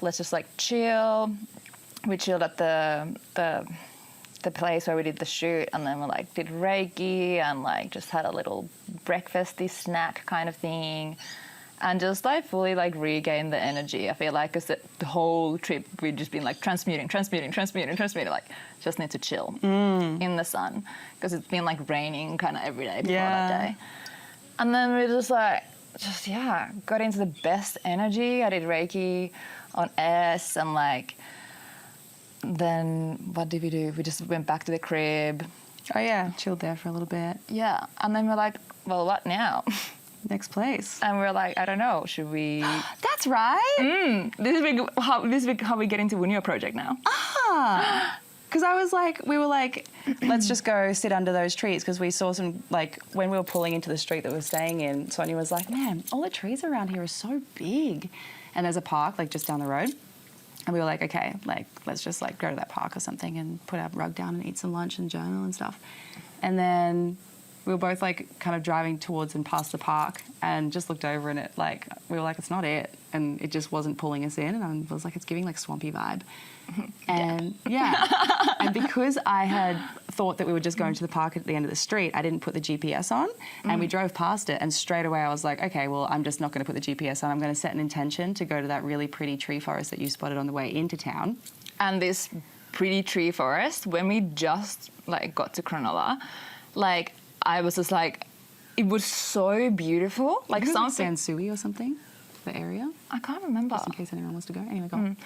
[SPEAKER 1] let's just like chill. We chilled at the place where we did the shoot, and then we like did Reiki and like just had a little breakfasty snack kind of thing, and just like fully like regained the energy. I feel like because the whole trip we'd just been like transmuting, like just need to chill in the sun because it's been like raining kind of every day before that day. And then we just got into the best energy. I did Reiki on S, and like then what did we do? We just went back to the crib.
[SPEAKER 2] Oh yeah, chilled there for a little bit.
[SPEAKER 1] Yeah, and then we're like, well, what now?
[SPEAKER 2] Next place.
[SPEAKER 1] And we're like, I don't know, should we?
[SPEAKER 2] That's right.
[SPEAKER 1] This is how we get into Wunjo project now.
[SPEAKER 2] Because we were like, let's just go sit under those trees, because we saw some, like, when we were pulling into the street that we were staying in, Sonia was like, man, all the trees around here are so big. And there's a park, like, just down the road. And we were like, okay, like, let's just, like, go to that park or something and put our rug down and eat some lunch and journal and stuff. And then we were both, like, kind of driving towards and past the park and just looked over, and it, like, we were like, it's not it. And it just wasn't pulling us in. And I was like, it's giving, like, swampy vibe. And and because I had thought that we were just going to the park at the end of the street, I didn't put the GPS on, and we drove past it, and straight away I was like, okay, well, I'm just not going to put the GPS on. I'm going to set an intention to go to that really pretty tree forest that you spotted on the way into town.
[SPEAKER 1] And this pretty tree forest, when we just like got to Cronulla, like I was just like, it was so beautiful. Like something
[SPEAKER 2] Sansui or something, the area.
[SPEAKER 1] I can't remember.
[SPEAKER 2] Just in case anyone wants to go. Anyway, go on.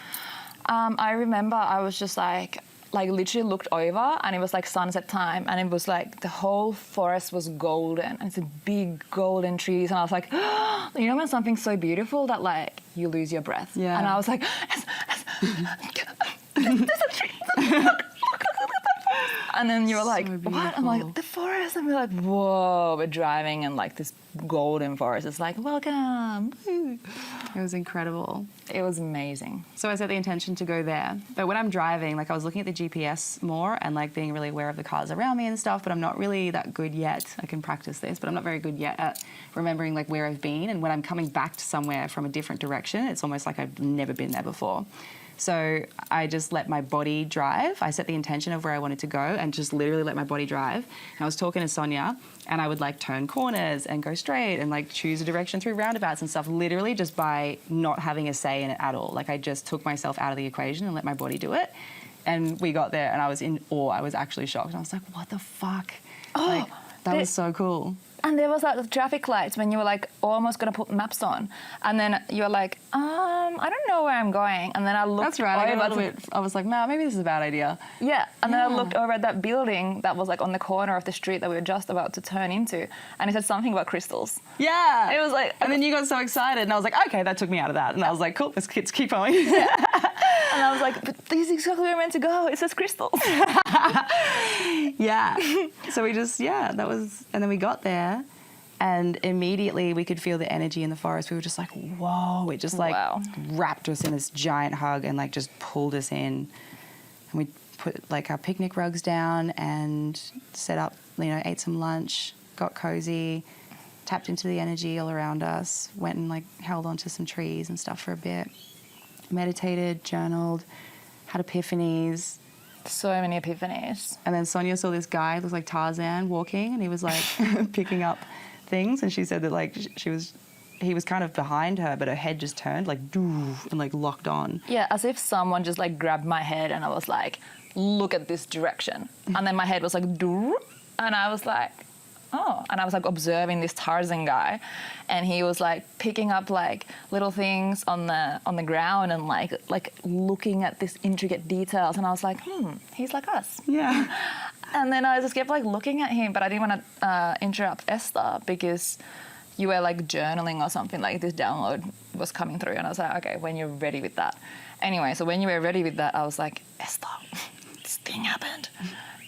[SPEAKER 1] I remember I was just like literally looked over, and it was like sunset time, and it was like the whole forest was golden, and it's a big golden trees, and I was like, you know when something's so beautiful that like you lose your breath.
[SPEAKER 2] Yeah.
[SPEAKER 1] And I was like, there's a tree. Look. And then you were like, what? I'm like, the forest. And we're like, whoa, we're driving in like this golden forest. It's like, welcome.
[SPEAKER 2] It was incredible.
[SPEAKER 1] It was amazing.
[SPEAKER 2] So I set the intention to go there. But when I'm driving, like I was looking at the GPS more and like being really aware of the cars around me and stuff, but I'm not really that good yet. I can practice this, but I'm not very good yet at remembering like where I've been. And when I'm coming back to somewhere from a different direction, it's almost like I've never been there before. So I just let my body drive. I set the intention of where I wanted to go and just literally let my body drive. And I was talking to Sonia, and I would like turn corners and go straight and like choose a direction through roundabouts and stuff, literally just by not having a say in it at all. Like I just took myself out of the equation and let my body do it. And we got there and I was in awe. I was actually shocked. And I was like, what the fuck?
[SPEAKER 1] Oh,
[SPEAKER 2] that was so cool.
[SPEAKER 1] And there was like the traffic lights when you were like almost gonna put maps on, and then you were like, I don't know where I'm going. And then I looked.
[SPEAKER 2] That's right. I was like, nah, maybe this is a bad idea.
[SPEAKER 1] Yeah. And then I looked over at that building that was like on the corner of the street that we were just about to turn into, and it said something about crystals.
[SPEAKER 2] Yeah.
[SPEAKER 1] It was like,
[SPEAKER 2] and then you got so excited, and I was like, okay, that took me out of that. And I was like, cool, let's keep going.
[SPEAKER 1] Yeah. And I was like, but this is exactly where we're meant to go. It says crystals.
[SPEAKER 2] Yeah. So we just, and then we got there. And immediately we could feel the energy in the forest. We were just like, whoa. It just like wrapped us in this giant hug and like just pulled us in. And we put like our picnic rugs down and set up, ate some lunch, got cozy. tapped into the energy all around us, went and like held onto some trees and stuff for a bit, meditated, journaled, had epiphanies.
[SPEAKER 1] So many epiphanies.
[SPEAKER 2] And then Sonia saw this guy, looked like Tarzan, walking, and he was like picking up things. And she said that like he was kind of behind her, but her head just turned like doo and like locked on.
[SPEAKER 1] Yeah, as if someone just like grabbed my head and I was like, look at this direction. And then my head was like doo, and I was like, oh, and I was like observing this Tarzan guy, and he was like picking up like little things on the ground and like looking at this intricate details, and I was like, he's like us.
[SPEAKER 2] Yeah.
[SPEAKER 1] And then I just kept like looking at him, but I didn't want to interrupt Esther because you were like journaling or something, like this download was coming through, and I was like, okay, when you're ready with that. Anyway, so when you were ready with that, I was like, Esther, this thing happened.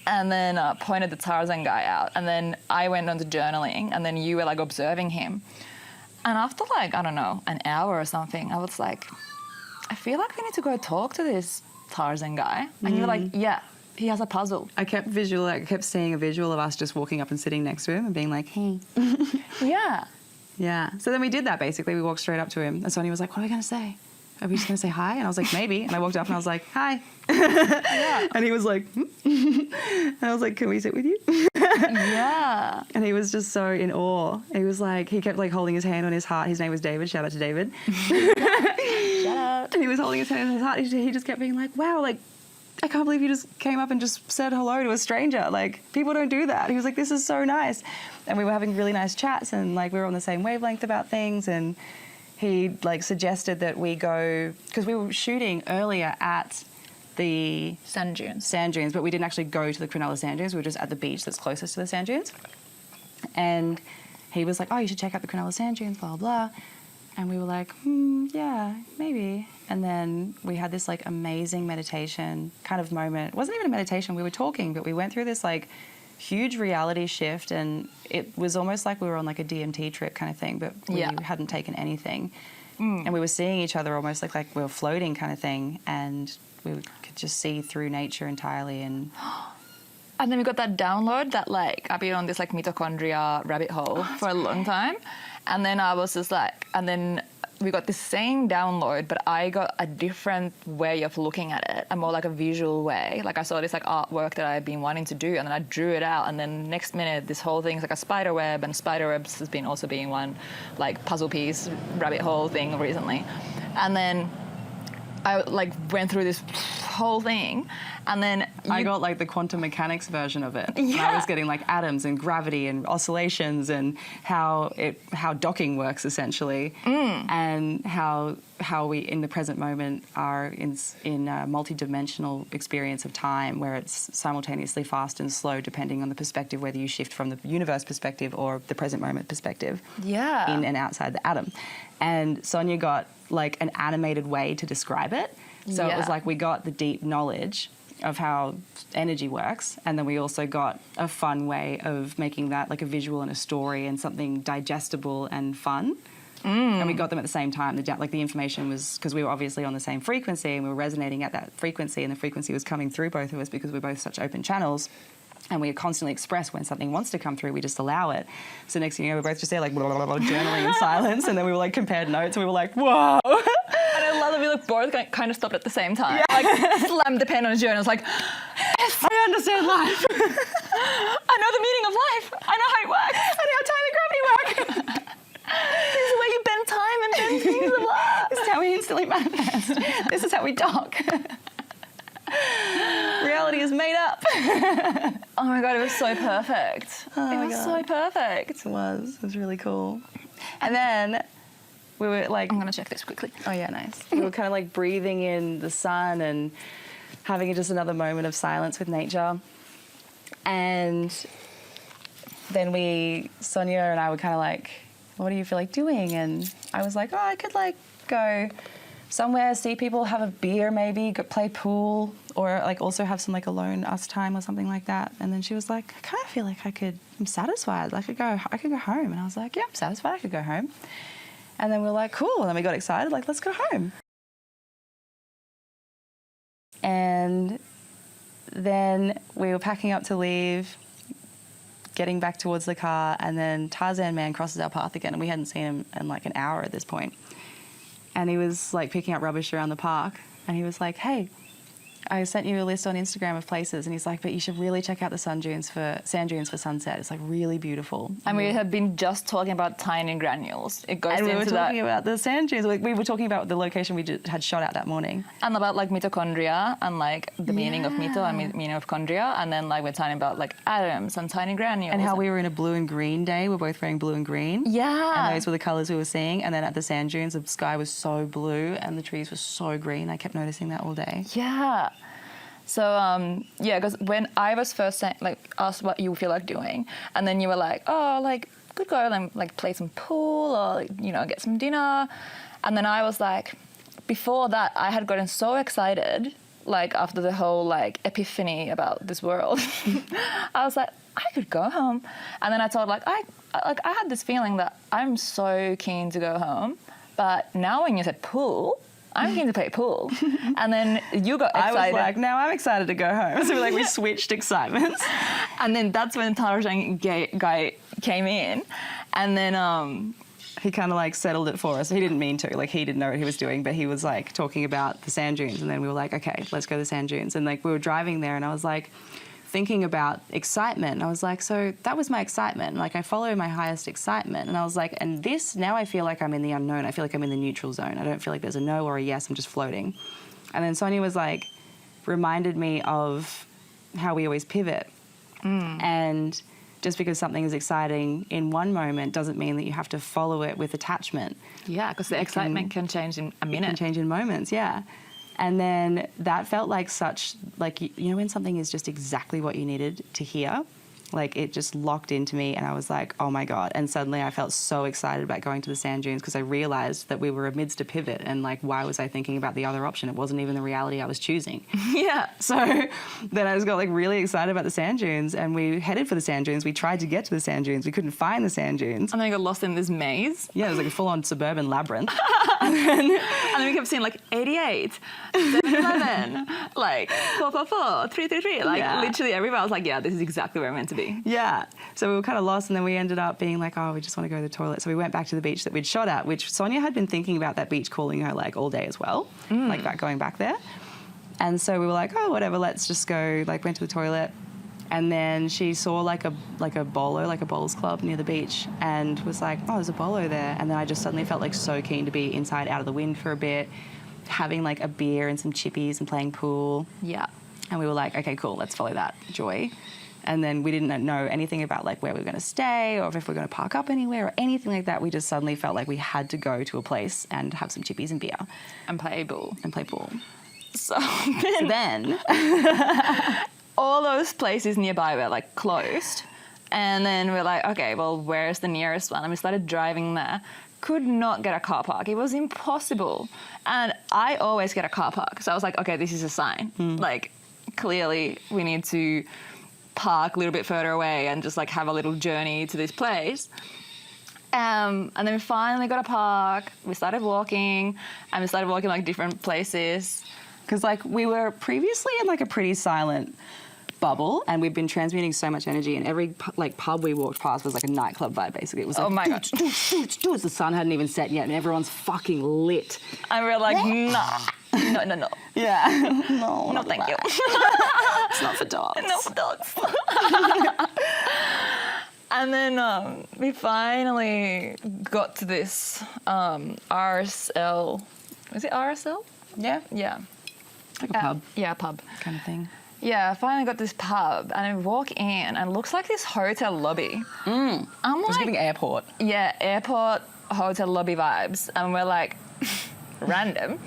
[SPEAKER 1] And then pointed the Tarzan guy out. And then I went on to journaling, and then you were like observing him. And after like, I don't know, an hour or something, I was like, I feel like we need to go talk to this Tarzan guy. And you were like, yeah, he has a puzzle.
[SPEAKER 2] I kept seeing a visual of us just walking up and sitting next to him and being like, hey.
[SPEAKER 1] Yeah.
[SPEAKER 2] Yeah. So then we did that basically. We walked straight up to him, and Sonia was like, what are we going to say? Are we just going to say hi? And I was like, maybe. And I walked up and I was like, hi.
[SPEAKER 1] Yeah.
[SPEAKER 2] And he was like, and I was like, can we sit with you?
[SPEAKER 1] Yeah.
[SPEAKER 2] And he was just so in awe. He was like, he kept like holding his hand on his heart. His name was David. Shout out to David.
[SPEAKER 1] Shout out.
[SPEAKER 2] And he was holding his hand on his heart. He just kept being like, wow, like, I can't believe you just came up and just said hello to a stranger. Like, people don't do that. He was like, this is so nice. And we were having really nice chats, and like we were on the same wavelength about things. And he like suggested that we go, because we were shooting earlier at the
[SPEAKER 1] Sand dunes.
[SPEAKER 2] but we didn't actually go to the Cronulla sand dunes. We were just at the beach that's closest to the sand dunes. And he was like, oh, you should check out the Cronulla sand dunes, blah, blah. And we were like, yeah, maybe. And then we had this like amazing meditation kind of moment. It wasn't even a meditation, we were talking, but we went through this like huge reality shift, and it was almost like we were on like a DMT trip kind of thing, but we hadn't taken anything. And we were seeing each other almost like we were floating kind of thing, and we could just see through nature entirely. And
[SPEAKER 1] then we got that download that like I've been on this like mitochondria rabbit hole for a long time. And then I was just like, and then we got the same download, but I got a different way of looking at it, a more like a visual way. Like I saw this like artwork that I've been wanting to do, and then I drew it out, and then next minute this whole thing's like a spider web, and spider webs has been also being one like puzzle piece rabbit hole thing recently. And then I like went through this whole thing, and then
[SPEAKER 2] I got like the quantum mechanics version of it.
[SPEAKER 1] Yeah.
[SPEAKER 2] And I was getting like atoms and gravity and oscillations and how docking works essentially, and how we in the present moment are in a multi-dimensional experience of time where it's simultaneously fast and slow depending on the perspective, whether you shift from the universe perspective or the present moment perspective.
[SPEAKER 1] Yeah.
[SPEAKER 2] In and outside the atom. And Sonia got like an animated way to describe it. So it was like we got the deep knowledge of how energy works, and then we also got a fun way of making that like a visual and a story and something digestible and fun. And we got them at the same time. The information was, because we were obviously on the same frequency and we were resonating at that frequency, and the frequency was coming through both of us because we're both such open channels. And we constantly express when something wants to come through, we just allow it. So next thing you know, we're both just there like blah, blah, blah, journaling in silence, and then we were like compared notes, and we were like, whoa.
[SPEAKER 1] And I love that we looked both kind of stopped at the same time. Yeah. Like slammed the pen on his journal. It's like, yes,
[SPEAKER 2] I understand life.
[SPEAKER 1] I know the meaning of life. I know how it works.
[SPEAKER 2] I know how time and gravity work.
[SPEAKER 1] This is the way you bend time and bend things a lot.
[SPEAKER 2] This is how we instantly manifest. This is how we dock. Reality is made up.
[SPEAKER 1] Oh my God, it was so perfect. It was so perfect.
[SPEAKER 2] It was really cool. And then we were like,
[SPEAKER 1] I'm going to check this quickly.
[SPEAKER 2] Oh yeah, nice. We were kind of like breathing in the sun and having just another moment of silence with nature. And then Sonia and I were kind of like, what do you feel like doing? And I was like, oh, I could like go somewhere, see people, have a beer maybe, go play pool, or like also have some like alone us time or something like that. And then she was like, I kind of feel like I'm satisfied. I could go home. And I was like, yeah, I'm satisfied. I could go home. And then we were like, cool. And then we got excited, like, let's go home. And then we were packing up to leave. getting back towards the car, and then Tarzan Man crosses our path again, and we hadn't seen him in like an hour at this point. And he was like picking up rubbish around the park, and he was like, "Hey, I sent you a list on Instagram of places," and he's like, "But you should really check out the sand dunes for sunset. It's like really beautiful."
[SPEAKER 1] And we have been just talking about tiny granules. It goes
[SPEAKER 2] And
[SPEAKER 1] into
[SPEAKER 2] we were
[SPEAKER 1] that.
[SPEAKER 2] talking about the sand dunes. We were talking about the location we had shot at that morning.
[SPEAKER 1] And about like mitochondria and like the meaning of mito and meaning of chondria. And then like we're talking about like atoms and tiny granules.
[SPEAKER 2] And how we were in a blue and green day. We're both wearing blue and green.
[SPEAKER 1] Yeah.
[SPEAKER 2] And those were the colours we were seeing. And then at the sand dunes, the sky was so blue and the trees were so green. I kept noticing that all day.
[SPEAKER 1] Yeah. So, yeah, because when I was first saying, like, asked what you feel like doing, and then you were like, oh, like, could go and, like, play some pool or, like, you know, get some dinner. And then I was like, before that, I had gotten so excited, like, after the whole, like, epiphany about this world. I was like, I could go home. And then I thought, like, I had this feeling that I'm so keen to go home. But now when you said pool, I'm keen to play pool. And then you got excited.
[SPEAKER 2] I was like, now I'm excited to go home. So we switched excitements.
[SPEAKER 1] And then that's when Tarzan guy came in. And then
[SPEAKER 2] he kind of like settled it for us. He didn't mean to. Like, he didn't know what he was doing, but he was like talking about the sand dunes. And then we were like, okay, let's go to the sand dunes. And like we were driving there and I was like thinking about excitement. And I was like, so that was my excitement. Like I follow my highest excitement. And I was like, and this, now I feel like I'm in the unknown. I feel like I'm in the neutral zone. I don't feel like there's a no or a yes. I'm just floating. And then Sonia was like, reminded me of how we always pivot. And just because something is exciting in one moment doesn't mean that you have to follow it with attachment.
[SPEAKER 1] yeah, because the excitement can change in a
[SPEAKER 2] It
[SPEAKER 1] minute.
[SPEAKER 2] can change in moments, yeah. And then that felt like such, like, you know when something is just exactly what you needed to hear? Like, it just locked into me and I was like, oh my God. And suddenly I felt so excited about going to the sand dunes because I realised that we were amidst a pivot and, like, why was I thinking about the other option? It wasn't even the reality I was choosing.
[SPEAKER 1] Yeah.
[SPEAKER 2] So then I just got, like, really excited about the sand dunes and we headed for the sand dunes. We tried to get to the sand dunes. We couldn't find the sand dunes.
[SPEAKER 1] And then I got lost in this maze.
[SPEAKER 2] Yeah, it was like a full-on suburban labyrinth.
[SPEAKER 1] And then we kept seeing like 88, 7-Eleven, like 444, 333. Like
[SPEAKER 2] Yeah.
[SPEAKER 1] literally everywhere. I was like, yeah, this is exactly where I'm meant to be.
[SPEAKER 2] Yeah. So we were kind of lost and then we ended up being like, oh, we just want to go to the toilet. So we went back to the beach that we'd shot at, which Sonia had been thinking about that beach calling her like all day as well, like that going back there. And so we were like, oh, whatever, let's just go, like went to the toilet. And then she saw like a bolo, like a bowls club near the beach and was like, oh, there's a bolo there. And then I just suddenly felt like so keen to be inside out of the wind for a bit, having like a beer and some chippies and playing pool.
[SPEAKER 1] Yeah.
[SPEAKER 2] And we were like, okay, cool, let's follow that joy. And then we didn't know anything about like where we were going to stay or if we were going to park up anywhere or anything like that. We just suddenly felt like we had to go to a place and have some chippies and beer.
[SPEAKER 1] And play pool.
[SPEAKER 2] And play pool.
[SPEAKER 1] So
[SPEAKER 2] then
[SPEAKER 1] all those places nearby were like closed. And then we're like, okay, well, where's the nearest one? And we started driving there. Could not get a car park. It was impossible. And I always get a car park. So I was like, okay, this is a sign. Like, clearly we need to park a little bit further away and just like have a little journey to this place. And then we finally got a park. We started walking and we started walking like different places.
[SPEAKER 2] because like we were previously in like a pretty silent bubble and we've been transmuting so much energy and every like pub we walked past was like a nightclub vibe basically. It was like,
[SPEAKER 1] oh my God.
[SPEAKER 2] The sun hadn't even set yet and everyone's fucking lit.
[SPEAKER 1] And we were like, no. No.
[SPEAKER 2] Yeah. No,
[SPEAKER 1] Thank you.
[SPEAKER 2] It's not for dogs.
[SPEAKER 1] No for dogs. And then we finally got to this RSL. Is it RSL?
[SPEAKER 2] Yeah.
[SPEAKER 1] Yeah.
[SPEAKER 2] Like a pub
[SPEAKER 1] Yeah, pub.
[SPEAKER 2] kind of thing.
[SPEAKER 1] Yeah, I finally got this pub and I walk in and it looks like this hotel lobby. I'm
[SPEAKER 2] It was
[SPEAKER 1] like,
[SPEAKER 2] giving airport.
[SPEAKER 1] yeah, airport hotel lobby vibes. And we're like, random.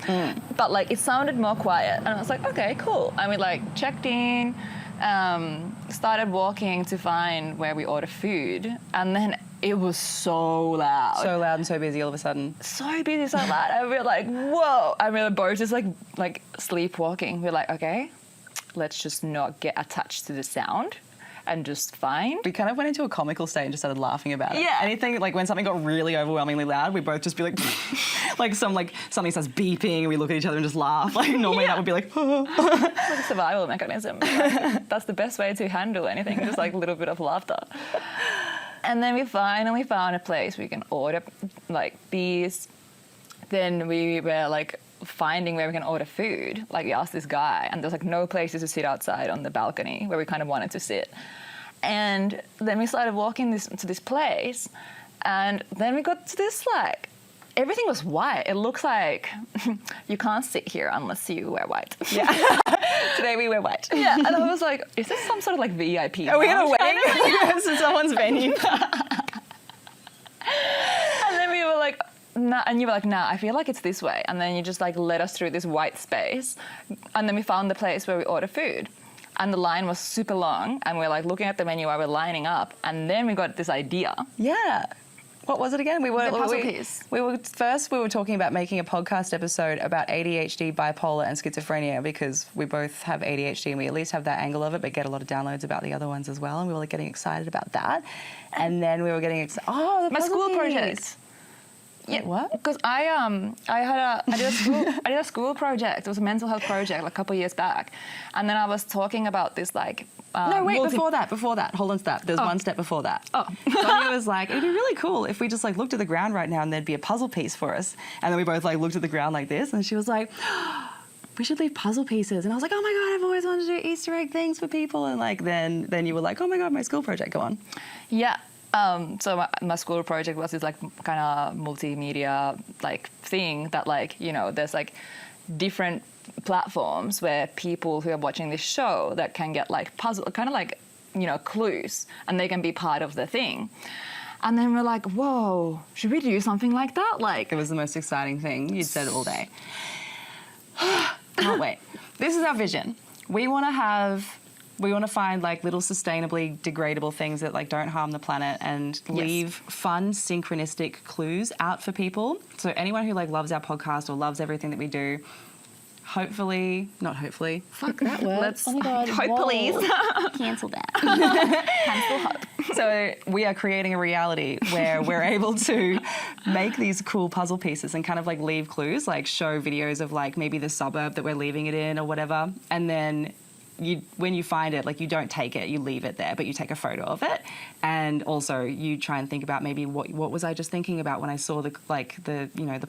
[SPEAKER 1] But like it sounded more quiet. And I was like, okay, cool. And we like checked in, started walking to find where we order food. And then it was so loud.
[SPEAKER 2] So loud and so busy all of a sudden.
[SPEAKER 1] So busy, so loud. And we were like, whoa. And we were both just like sleepwalking. We're like, okay, let's just not get attached to the sound. and just find.
[SPEAKER 2] We kind of went into a comical state and just started laughing about it.
[SPEAKER 1] Yeah.
[SPEAKER 2] Anything, like when something got really overwhelmingly loud, we'd both just be like, like something starts beeping and we look at each other and just laugh. Like normally that would be like,
[SPEAKER 1] It's like a survival mechanism. Like, that's the best way to handle anything, just like a little bit of laughter. And then we finally found a place we can order like beers. Then we were like finding where we can order food. Like we asked this guy, and there's like no places to sit outside on the balcony where we kind of wanted to sit. And then we started walking to this place, and then we got to this like, everything was white. It looks like you can't sit here unless you wear white.
[SPEAKER 2] yeah. Today we wear white.
[SPEAKER 1] Yeah, and I was like, is this some sort of like VIP?
[SPEAKER 2] Are we at a
[SPEAKER 1] lounge
[SPEAKER 2] wedding?
[SPEAKER 1] kind of thing?
[SPEAKER 2] Yes, in someone's venue.
[SPEAKER 1] And then we were like, nah, and you were like, nah, I feel like it's this way. And then you just like led us through this white space. And then we found the place where we order food. And the line was super long. And we're like looking at the menu while we're lining up. And then we got this idea.
[SPEAKER 2] Yeah. What was it again?
[SPEAKER 1] The puzzle piece.
[SPEAKER 2] We were talking about making a podcast episode about ADHD, bipolar, and schizophrenia because we both have ADHD and we at least have that angle of it, but get a lot of downloads about the other ones as well. And we were like getting excited about that. And then we were getting excited. Oh, the
[SPEAKER 1] My
[SPEAKER 2] puzzle
[SPEAKER 1] school
[SPEAKER 2] piece.
[SPEAKER 1] project.
[SPEAKER 2] Yeah, what?
[SPEAKER 1] Because I did a school project. It was a mental health project like a couple of years back, and then I was talking about this like.
[SPEAKER 2] No, wait, before that. Hold on to that. There's one step before that.
[SPEAKER 1] Oh.
[SPEAKER 2] Sonia was like, it'd be really cool if we just like looked at the ground right now and there'd be a puzzle piece for us. And then we both like looked at the ground like this, and she was like, we should leave puzzle pieces. And I was like, oh my God, I've always wanted to do Easter egg things for people. And like then you were like, oh my God, my school project, go on.
[SPEAKER 1] Yeah. So my school project was this like kind of multimedia like thing that like, you know, there's like different platforms where people who are watching this show that can get like puzzle, kind of like, you know, clues, and they can be part of the thing. And then we're like, whoa, should we do something like that? Like,
[SPEAKER 2] it was the most exciting thing. You'd said it all day. Can't wait. This is our vision. We want to find like little sustainably degradable things that like don't harm the planet and leave fun synchronistic clues out for people. So anyone who like loves our podcast or loves everything that we do, fuck that word.
[SPEAKER 1] Oh my God. Hope, please.
[SPEAKER 2] Cancel that.
[SPEAKER 1] Cancel hope.
[SPEAKER 2] So we are creating a reality where we're able to make these cool puzzle pieces and kind of like leave clues, like show videos of like maybe the suburb that we're leaving it in or whatever. And then when you find it, like you don't take it, you leave it there, but you take a photo of it. And also you try and think about maybe what was I just thinking about when I saw the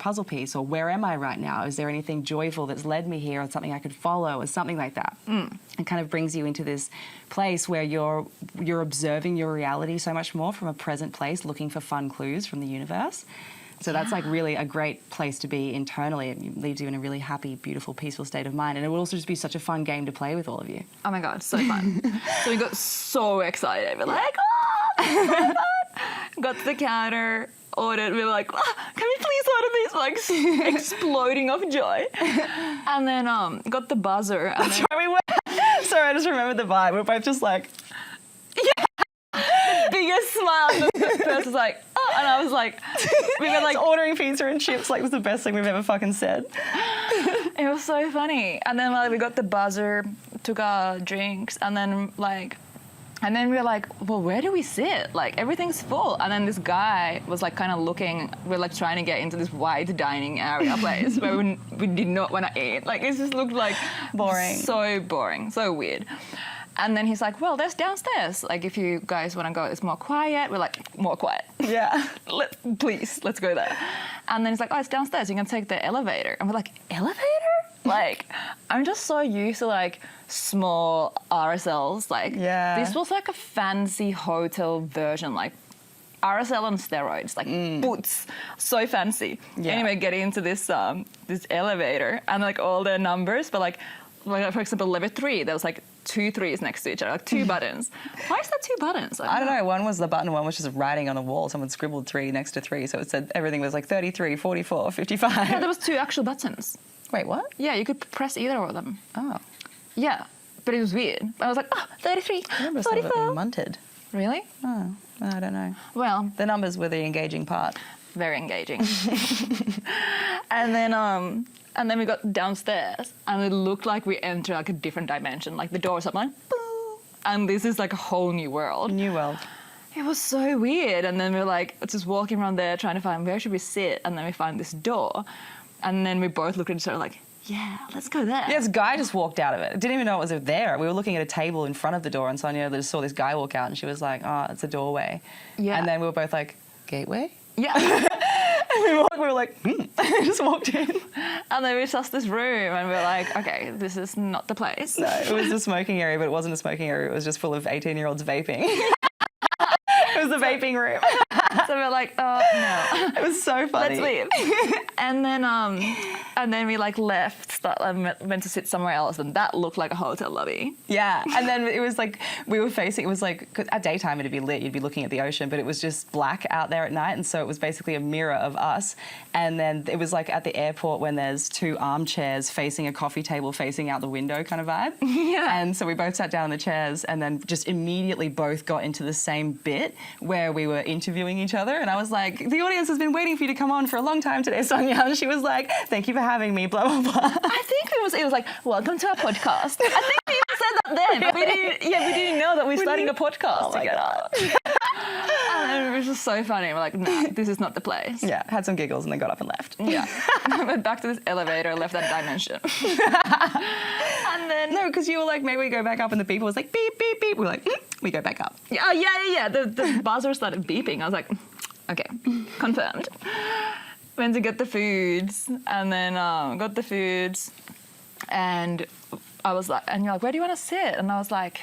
[SPEAKER 2] puzzle piece, or where am I right now? Is there anything joyful that's led me here, or something I could follow, or something like that? It kind of brings you into this place where you're observing your reality so much more from a present place, looking for fun clues from the universe. So that's like really a great place to be internally. It leaves you in a really happy, beautiful, peaceful state of mind. And it will also just be such a fun game to play with all of you.
[SPEAKER 1] Oh my God, so fun. So we got so excited. We're like, oh, so fun. Got to the counter, ordered. We were like, oh, can we please order these? Like exploding of joy. And then got the buzzer. And then,
[SPEAKER 2] Sorry, I just remembered the vibe. We're both just like,
[SPEAKER 1] biggest smile. And the person's like, oh, and I was like, we were like
[SPEAKER 2] ordering pizza and chips like was the best thing we've ever fucking said.
[SPEAKER 1] It was so funny. And then like we got the buzzer, took our drinks, and then we were like, well, where do we sit? Like everything's full. And then this guy was like kind of looking, we're like trying to get into this wide dining area place where we did not want to eat. Like it just looked like boring, so weird. And then he's like, well, there's downstairs. Like, if you guys want to go, it's more quiet. We're like, more quiet.
[SPEAKER 2] Yeah.
[SPEAKER 1] Let's go there. And then he's like, oh, it's downstairs. You can take the elevator. And we're like, elevator? Like, I'm just so used to, like, small RSLs. Like, this was like a fancy hotel version, like, RSL on steroids, like boots, so fancy. Yeah. Anyway, getting into this elevator and, like, all the numbers, but, like, for example, level 3, there was, like, 2 3s next to each other, like 2 buttons. Why is that 2 buttons?
[SPEAKER 2] I don't know. One was the button, one was just writing on a wall. Someone scribbled 3 next to 3, so it said everything was like 33, 44, 55.
[SPEAKER 1] No, there was 2 actual buttons.
[SPEAKER 2] Wait, what?
[SPEAKER 1] Yeah, you could press either of them.
[SPEAKER 2] Oh.
[SPEAKER 1] Yeah, but it was weird. I was like, oh, 33,
[SPEAKER 2] I remember some of it being munted.
[SPEAKER 1] Really?
[SPEAKER 2] Oh, I don't know.
[SPEAKER 1] Well,
[SPEAKER 2] the numbers were the engaging part.
[SPEAKER 1] Very engaging. And then we got downstairs, and it looked like we entered like a different dimension. Like the doors up, like, boo. and this is like a whole new world.
[SPEAKER 2] New world.
[SPEAKER 1] It was so weird. And then we're like just walking around there trying to find where should we sit, and then we find this door, and then we both looked at each other like, yeah, let's go there.
[SPEAKER 2] Yeah, this guy just walked out of it. Didn't even know it was there. We were looking at a table in front of the door, and Sonia just saw this guy walk out, and she was like, oh, it's a doorway.
[SPEAKER 1] Yeah.
[SPEAKER 2] And then we were both like, gateway?
[SPEAKER 1] Yeah.
[SPEAKER 2] And we were like, just walked in.
[SPEAKER 1] And then we saw this room, and we were like, okay, this is not the place.
[SPEAKER 2] No, it was the smoking area, but it wasn't a smoking area. It was just full of 18-year-olds vaping. It was the vaping room.
[SPEAKER 1] So we're like, oh no.
[SPEAKER 2] It was so funny.
[SPEAKER 1] Let's leave. And then we like left, went to sit somewhere else, and that looked like a hotel lobby.
[SPEAKER 2] Yeah, and then it was like we were facing. It was like 'cause at daytime it'd be lit. You'd be looking at the ocean, but it was just black out there at night, and so it was basically a mirror of us. And then it was like at the airport when there's two armchairs facing a coffee table facing out the window kind of vibe.
[SPEAKER 1] Yeah.
[SPEAKER 2] And so we both sat down in the chairs, and then just immediately both got into the same bit where we were interviewing each other. And I was like, the audience has been waiting for you to come on for a long time today, Sonia. And she was like, thank you for having me, blah, blah, blah.
[SPEAKER 1] I think it was like, welcome to our podcast. I think we even said that then, but we didn't know that we're starting a podcast together. And it was just so funny. We're like, no, this is not the place.
[SPEAKER 2] Yeah, had some giggles and then got up and left.
[SPEAKER 1] Yeah. Went back to this elevator, left that dimension. And then...
[SPEAKER 2] No, because you were like, maybe we go back up, and the beeper was like, beep, beep, beep. We were like, we go back up.
[SPEAKER 1] Yeah. The buzzer started beeping. I was like, okay, confirmed. Went to get the foods, and then got the foods, and I was like, and you're like, where do you want to sit? And I was like,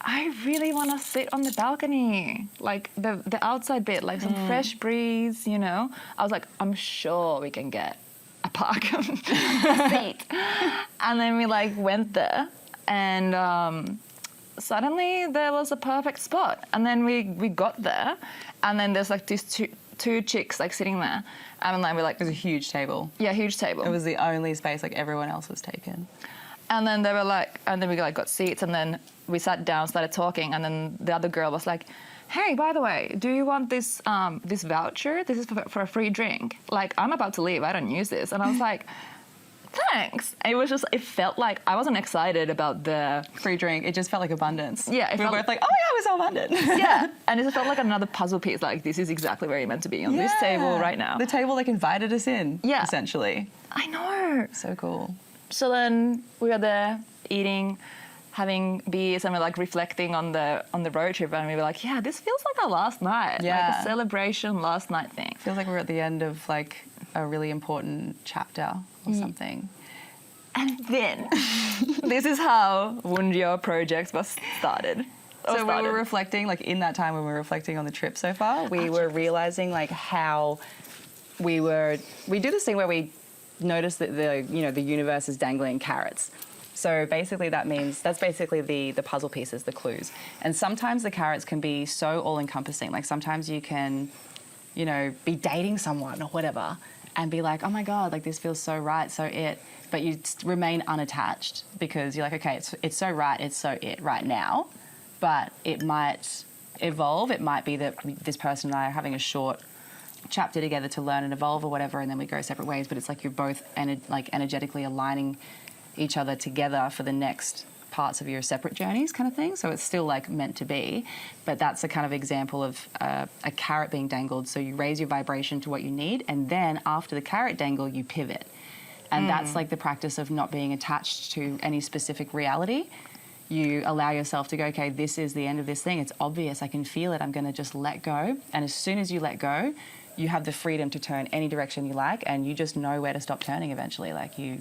[SPEAKER 1] I really want to sit on the balcony, like the outside bit, like some fresh breeze, you know. I was like, I'm sure we can get a park seat. And then we like went there, and suddenly there was a perfect spot. And then we got there, and then there's like these two chicks like sitting there, and then we're like,
[SPEAKER 2] It was a huge table.
[SPEAKER 1] yeah, huge table.
[SPEAKER 2] It was the only space, like everyone else was taken.
[SPEAKER 1] And then they were like, and then we like got seats, and then we sat down, started talking, and then the other girl was like, hey, by the way, do you want this this voucher? This is for a free drink. Like, I'm about to leave. I don't use this. And I was like, thanks. And it felt like I wasn't excited about the
[SPEAKER 2] Free drink. It just felt like abundance.
[SPEAKER 1] Yeah, it
[SPEAKER 2] we were
[SPEAKER 1] felt-
[SPEAKER 2] both like, oh my God, we're so abundant.
[SPEAKER 1] yeah, and it just felt like another puzzle piece. Like, this is exactly where you're meant to be on this table right now.
[SPEAKER 2] The table like invited us in.
[SPEAKER 1] Yeah.
[SPEAKER 2] Essentially.
[SPEAKER 1] I know.
[SPEAKER 2] So cool.
[SPEAKER 1] So then we were there eating, having beers, and we're like reflecting on the road trip, and we were like, yeah, this feels like our last night.
[SPEAKER 2] Yeah.
[SPEAKER 1] Like a celebration last night thing.
[SPEAKER 2] Feels like we're at the end of like a really important chapter or something.
[SPEAKER 1] And then this is how Wunjo project was started.
[SPEAKER 2] So we were reflecting, like in that time when we were reflecting on the trip so far, we were realizing like how we do this thing where we notice that the universe is dangling carrots. So basically that's basically the puzzle pieces, the clues. And sometimes the carrots can be so all-encompassing. Like sometimes you can, be dating someone or whatever and be like, oh my God, like this feels so right, so it. But you remain unattached because you're like, okay, it's so right, it's so it right now. But it might evolve. It might be that this person and I are having a short chapter together to learn and evolve or whatever, and then we go separate ways. But it's like you're both energetically aligning each other together for the next parts of your separate journeys kind of thing. So it's still like meant to be. But that's a kind of example of a carrot being dangled. So you raise your vibration to what you need, and then after the carrot dangle, you pivot. And that's like the practice of not being attached to any specific reality. You allow yourself to go, okay, this is the end of this thing. It's obvious. I can feel it. I'm going to just let go. And as soon as you let go, you have the freedom to turn any direction you like, and you just know where to stop turning eventually. Like you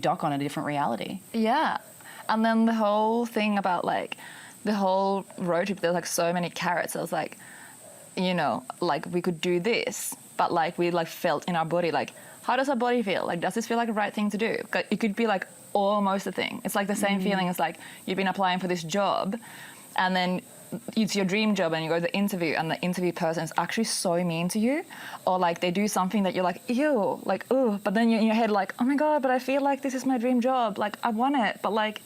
[SPEAKER 2] dock on a different reality.
[SPEAKER 1] Yeah. And then the whole thing about like the whole road trip, there's like so many carrots. I was like, like we could do this, but like we like felt in our body, like, how does our body feel? Like, does this feel like the right thing to do? It could be like almost a thing. It's like the same feeling as like you've been applying for this job, and then it's your dream job, and you go to the interview, and the interview person is actually so mean to you, or like they do something that you're like, ew, like, ooh, but then you're in your head like, oh my God, but I feel like this is my dream job, like I want it, but like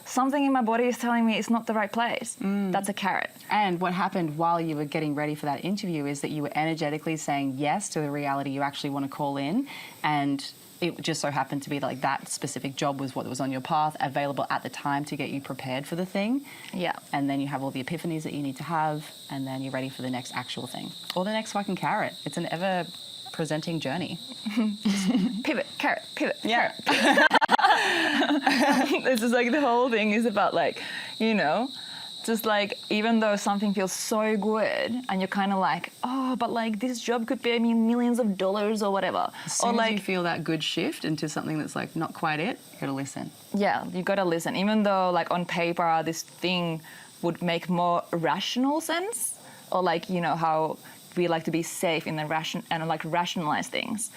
[SPEAKER 1] something in my body is telling me it's not the right place. That's a carrot.
[SPEAKER 2] And what happened while you were getting ready for that interview is that you were energetically saying yes to the reality you actually want to call in, and it just so happened to be like that specific job was what was on your path, available at the time to get you prepared for the thing.
[SPEAKER 1] Yeah.
[SPEAKER 2] And then you have all the epiphanies that you need to have, and then you're ready for the next actual thing. Or the next fucking carrot. It's an ever presenting journey.
[SPEAKER 1] Pivot, carrot, pivot,
[SPEAKER 2] Yeah.
[SPEAKER 1] carrot. It's just like the whole thing is about like, you know, just like even though something feels so good and you're kind of like, oh, but like this job could pay me millions of dollars or whatever.
[SPEAKER 2] As soon
[SPEAKER 1] or
[SPEAKER 2] as
[SPEAKER 1] like
[SPEAKER 2] you feel that good shift into something that's like not quite it, you gotta listen.
[SPEAKER 1] yeah, you gotta listen. Even though like on paper this thing would make more rational sense, or like, you know, how we like to be safe in the rationalize things.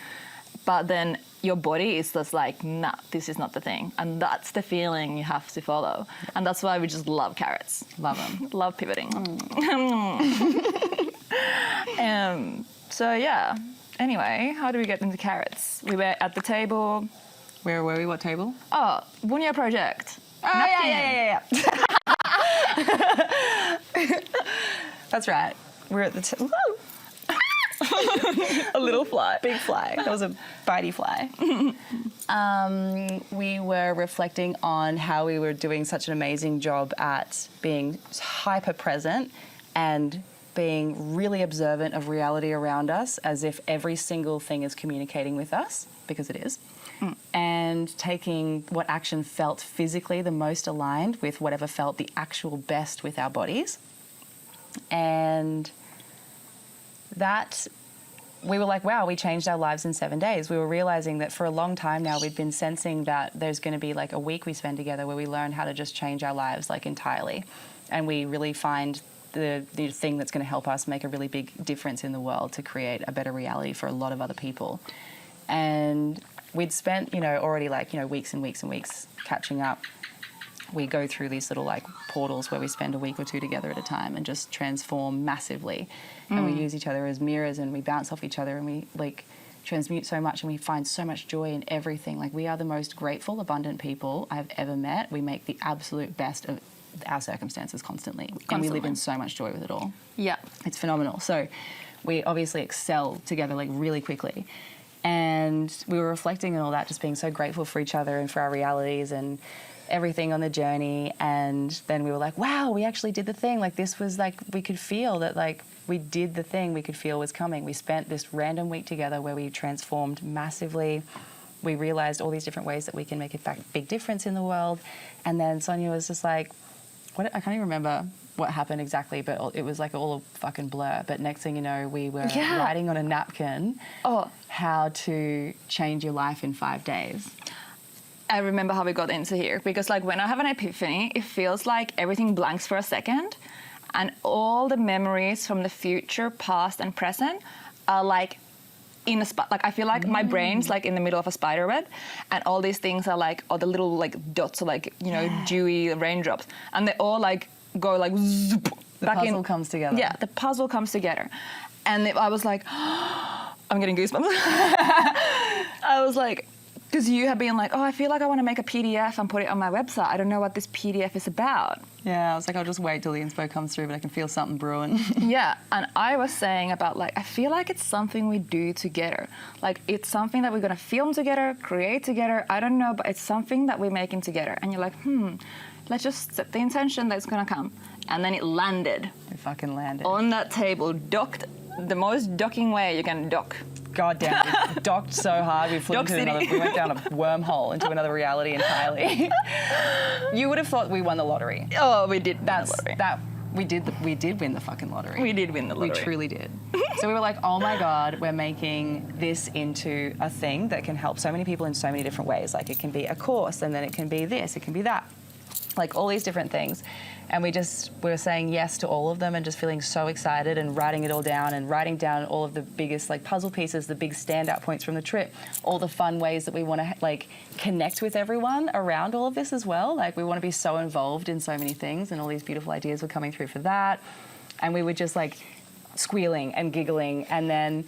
[SPEAKER 1] But then your body is just like, nah, this is not the thing. And that's the feeling you have to follow. And that's why we just love carrots.
[SPEAKER 2] Love them.
[SPEAKER 1] Love pivoting. So yeah, anyway, how do we get into carrots? We were at the table.
[SPEAKER 2] Where were we? What table?
[SPEAKER 1] Oh, Wunjo project.
[SPEAKER 2] Oh,
[SPEAKER 1] Napkin.
[SPEAKER 2] yeah. That's right. We're at the
[SPEAKER 1] A little fly.
[SPEAKER 2] big fly. That was a bitey fly. We were reflecting on how we were doing such an amazing job at being hyper present and being really observant of reality around us, as if every single thing is communicating with us, because it is. And taking what action felt physically the most aligned with whatever felt the actual best with our bodies. And that, we were like, wow, we changed our lives in 7 days. We were realizing that for a long time now we'd been sensing that there's going to be like a week we spend together where we learn how to just change our lives like entirely. And we really find the thing that's going to help us make a really big difference in the world to create a better reality for a lot of other people. And we'd spent, you know, already like, you know, weeks and weeks and weeks catching up. We go through these little like portals where we spend a week or two together at a time and just transform massively. And we use each other as mirrors and we bounce off each other and we like transmute so much and we find so much joy in everything. Like we are the most grateful, abundant people I've ever met. We make the absolute best of our circumstances constantly. And we live in so much joy with it all.
[SPEAKER 1] Yeah.
[SPEAKER 2] It's phenomenal. So we obviously excel together like really quickly. And we were reflecting on all that, just being so grateful for each other and for our realities and everything on the journey. And then we were like, wow, we actually did the thing. Like this was like, we could feel that like we did the thing we could feel was coming. We spent this random week together where we transformed massively. We realized all these different ways that we can make a big difference in the world. And then Sonia was just like, I can't even remember what happened exactly, but it was like all a fucking blur. But next thing you know, we were writing on a napkin how to change your life in 5 days.
[SPEAKER 1] I remember how we got into here, because like when I have an epiphany, it feels like everything blanks for a second and all the memories from the future, past and present are like in a spot. Like I feel like my brain's like in the middle of a spider web and all these things are like, all the little like dots are like, you know, dewy raindrops, and they all like go like zoop,
[SPEAKER 2] the puzzle comes together.
[SPEAKER 1] Yeah, the puzzle comes together. And I was like, I'm getting goosebumps. I was like, because you have been like, oh, I feel like I want to make a PDF and put it on my website. I don't know what this PDF is about.
[SPEAKER 2] Yeah, I was like, I'll just wait till the inspo comes through, but I can feel something brewing.
[SPEAKER 1] Yeah, and I was saying about like, I feel like it's something we do together. Like it's something that we're going to film together, create together. I don't know, but it's something that we're making together. And you're like, let's just set the intention that it's going to come. And then it landed.
[SPEAKER 2] It fucking landed.
[SPEAKER 1] On that table, docked the most docking way you can dock.
[SPEAKER 2] God damn it. We docked so hard, we went down a wormhole into another reality entirely. You would have thought we won the lottery.
[SPEAKER 1] Oh, we did win the lottery.
[SPEAKER 2] We did win the fucking lottery.
[SPEAKER 1] We did win the lottery.
[SPEAKER 2] We truly did. So we were like, oh my God, we're making this into a thing that can help so many people in so many different ways. Like it can be a course, and then it can be this, it can be that. Like all these different things. And we were saying yes to all of them and just feeling so excited and writing it all down and writing down all of the biggest like puzzle pieces, the big standout points from the trip, all the fun ways that we want to like connect with everyone around all of this as well. Like we want to be so involved in so many things, and all these beautiful ideas were coming through for that. And we were just like squealing and giggling. And then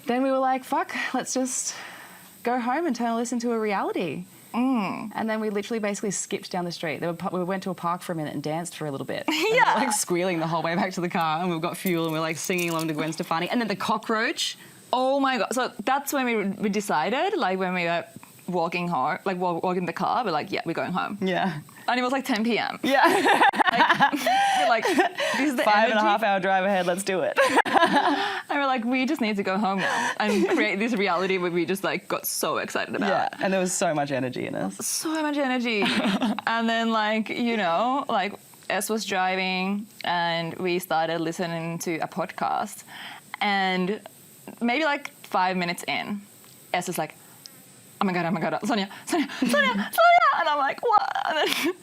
[SPEAKER 2] we were like, fuck, let's just go home and listen to a reality. And then we literally basically skipped down the street. We went to a park for a minute and danced for a little bit. And we were, like squealing the whole way back to the car, and we got fuel and we were like singing along to Gwen Stefani. And then the cockroach
[SPEAKER 1] Oh my God. So that's when we decided, like when we were walking home, like walking the car, we're like, yeah, we're going home.
[SPEAKER 2] Yeah.
[SPEAKER 1] And it was like 10 p.m.
[SPEAKER 2] Yeah.
[SPEAKER 1] like, this is the
[SPEAKER 2] 5.5 hour drive ahead, let's do it.
[SPEAKER 1] And we're like, we just need to go home now and create this reality where we just like got so excited about.
[SPEAKER 2] Yeah, and there was so much energy in us.
[SPEAKER 1] So much energy. And then like, you know, like S was driving and we started listening to a podcast, and maybe like 5 minutes in, S is like, oh my God, Sonia. And I'm like, what? And then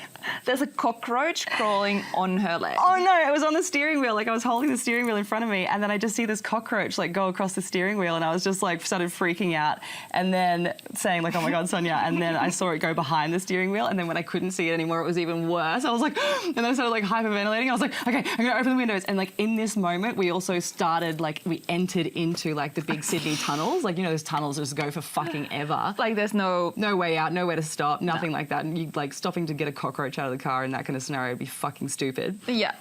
[SPEAKER 1] there's a cockroach crawling on her leg.
[SPEAKER 2] Oh no, it was on the steering wheel. Like I was holding the steering wheel in front of me, and then I just see this cockroach like go across the steering wheel, and I was just like started freaking out, and then saying like, oh my God, Sonia. And then I saw it go behind the steering wheel, and then when I couldn't see it anymore, it was even worse. I was like, and then I started like hyperventilating. I was like, okay, I'm gonna open the windows. And like in this moment, we also started like, we entered into like the big Sydney tunnels. Like, you know, those tunnels just go for fucking ever.
[SPEAKER 1] Like there's no
[SPEAKER 2] way out, nowhere to stop, nothing like that. And you like stopping to get a cockroach out of the car in that kind of scenario would be fucking stupid.
[SPEAKER 1] Yeah.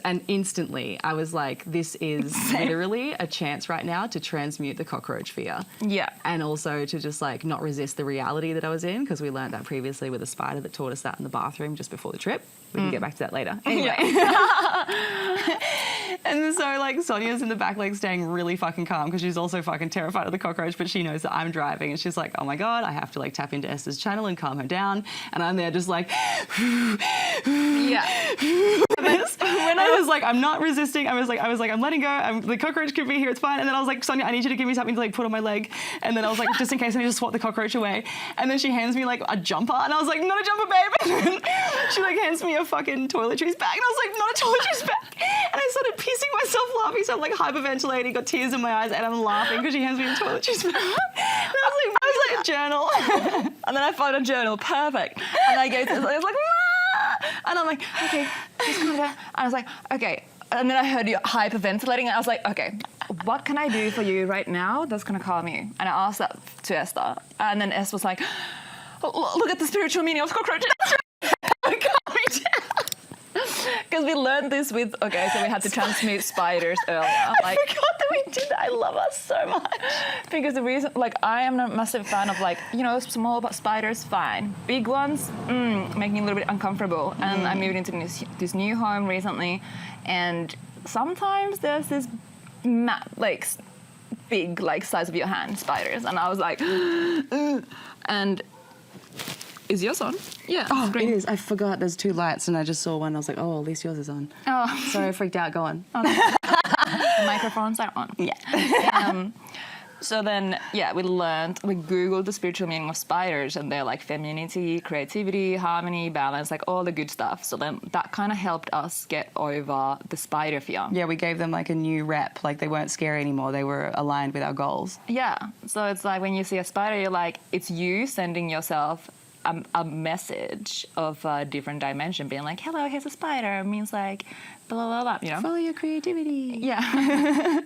[SPEAKER 2] And instantly I was like, this is literally a chance right now to transmute the cockroach fear.
[SPEAKER 1] Yeah.
[SPEAKER 2] And also to just like not resist the reality that I was in, because we learned that previously with a spider that taught us that in the bathroom just before the trip. We can get back to that later. Anyway. And so like Sonia's in the back like staying really fucking calm because she's also fucking terrified of the cockroach, but she knows that I'm driving, and she's like, oh my God, I have to like tap into Esther's channel and calm her down. And I'm there just like,
[SPEAKER 1] yeah.
[SPEAKER 2] when I was like, I'm not resisting. I was like, I'm letting go. The cockroach could be here. It's fine. And then I was like, Sonia, I need you to give me something to like put on my leg. And then I was like, just in case I need to swat the cockroach away. And then she hands me like a jumper, and I was like, not a jumper, babe. She like hands me a fucking toiletries bag, and I was like, not a toiletries bag. And I started pissing myself laughing. So I'm like hyperventilating, got tears in my eyes, and I'm laughing because she hands me a toiletries bag. And I was like, a journal.
[SPEAKER 1] And then I found a journal, perfect. And I gave it, I was like, Ma! And I'm like, okay, just calm down. And I was like, okay. And then I heard you hyperventilating, and I was like, okay, what can I do for you right now that's gonna calm you? And I asked that to Esther, and then Esther was like, oh, look at the spiritual meaning of cockroaches. Because we learned this with, so we had to transmute spiders earlier.
[SPEAKER 2] I forgot that we did that. I love us so much.
[SPEAKER 1] Because the reason, like, I am a massive fan of, like, you know, small spiders, fine. Big ones, make me a little bit uncomfortable. And I moved into this new home recently, and sometimes there's this, big, like, size of your hand spiders. And I was like, and... Is yours on? Yeah.
[SPEAKER 2] Oh, it is. I forgot there's two lights, and I just saw one. I was like, oh, at least yours is on.
[SPEAKER 1] Oh.
[SPEAKER 2] Sorry, I freaked out. Go on.
[SPEAKER 1] Oh, the microphones are on.
[SPEAKER 2] Yeah.
[SPEAKER 1] So then, we Googled the spiritual meaning of spiders, and they're like femininity, creativity, harmony, balance, like all the good stuff. So then that kind of helped us get over the spider fear.
[SPEAKER 2] Yeah, we gave them like a new rep. Like they weren't scary anymore. They were aligned with our goals.
[SPEAKER 1] Yeah. So it's like when you see a spider, you're like, it's you sending yourself a message of a different dimension, being like, hello, here's a spider. It means like, blah, blah, blah, you know?
[SPEAKER 2] Follow your creativity.
[SPEAKER 1] Yeah.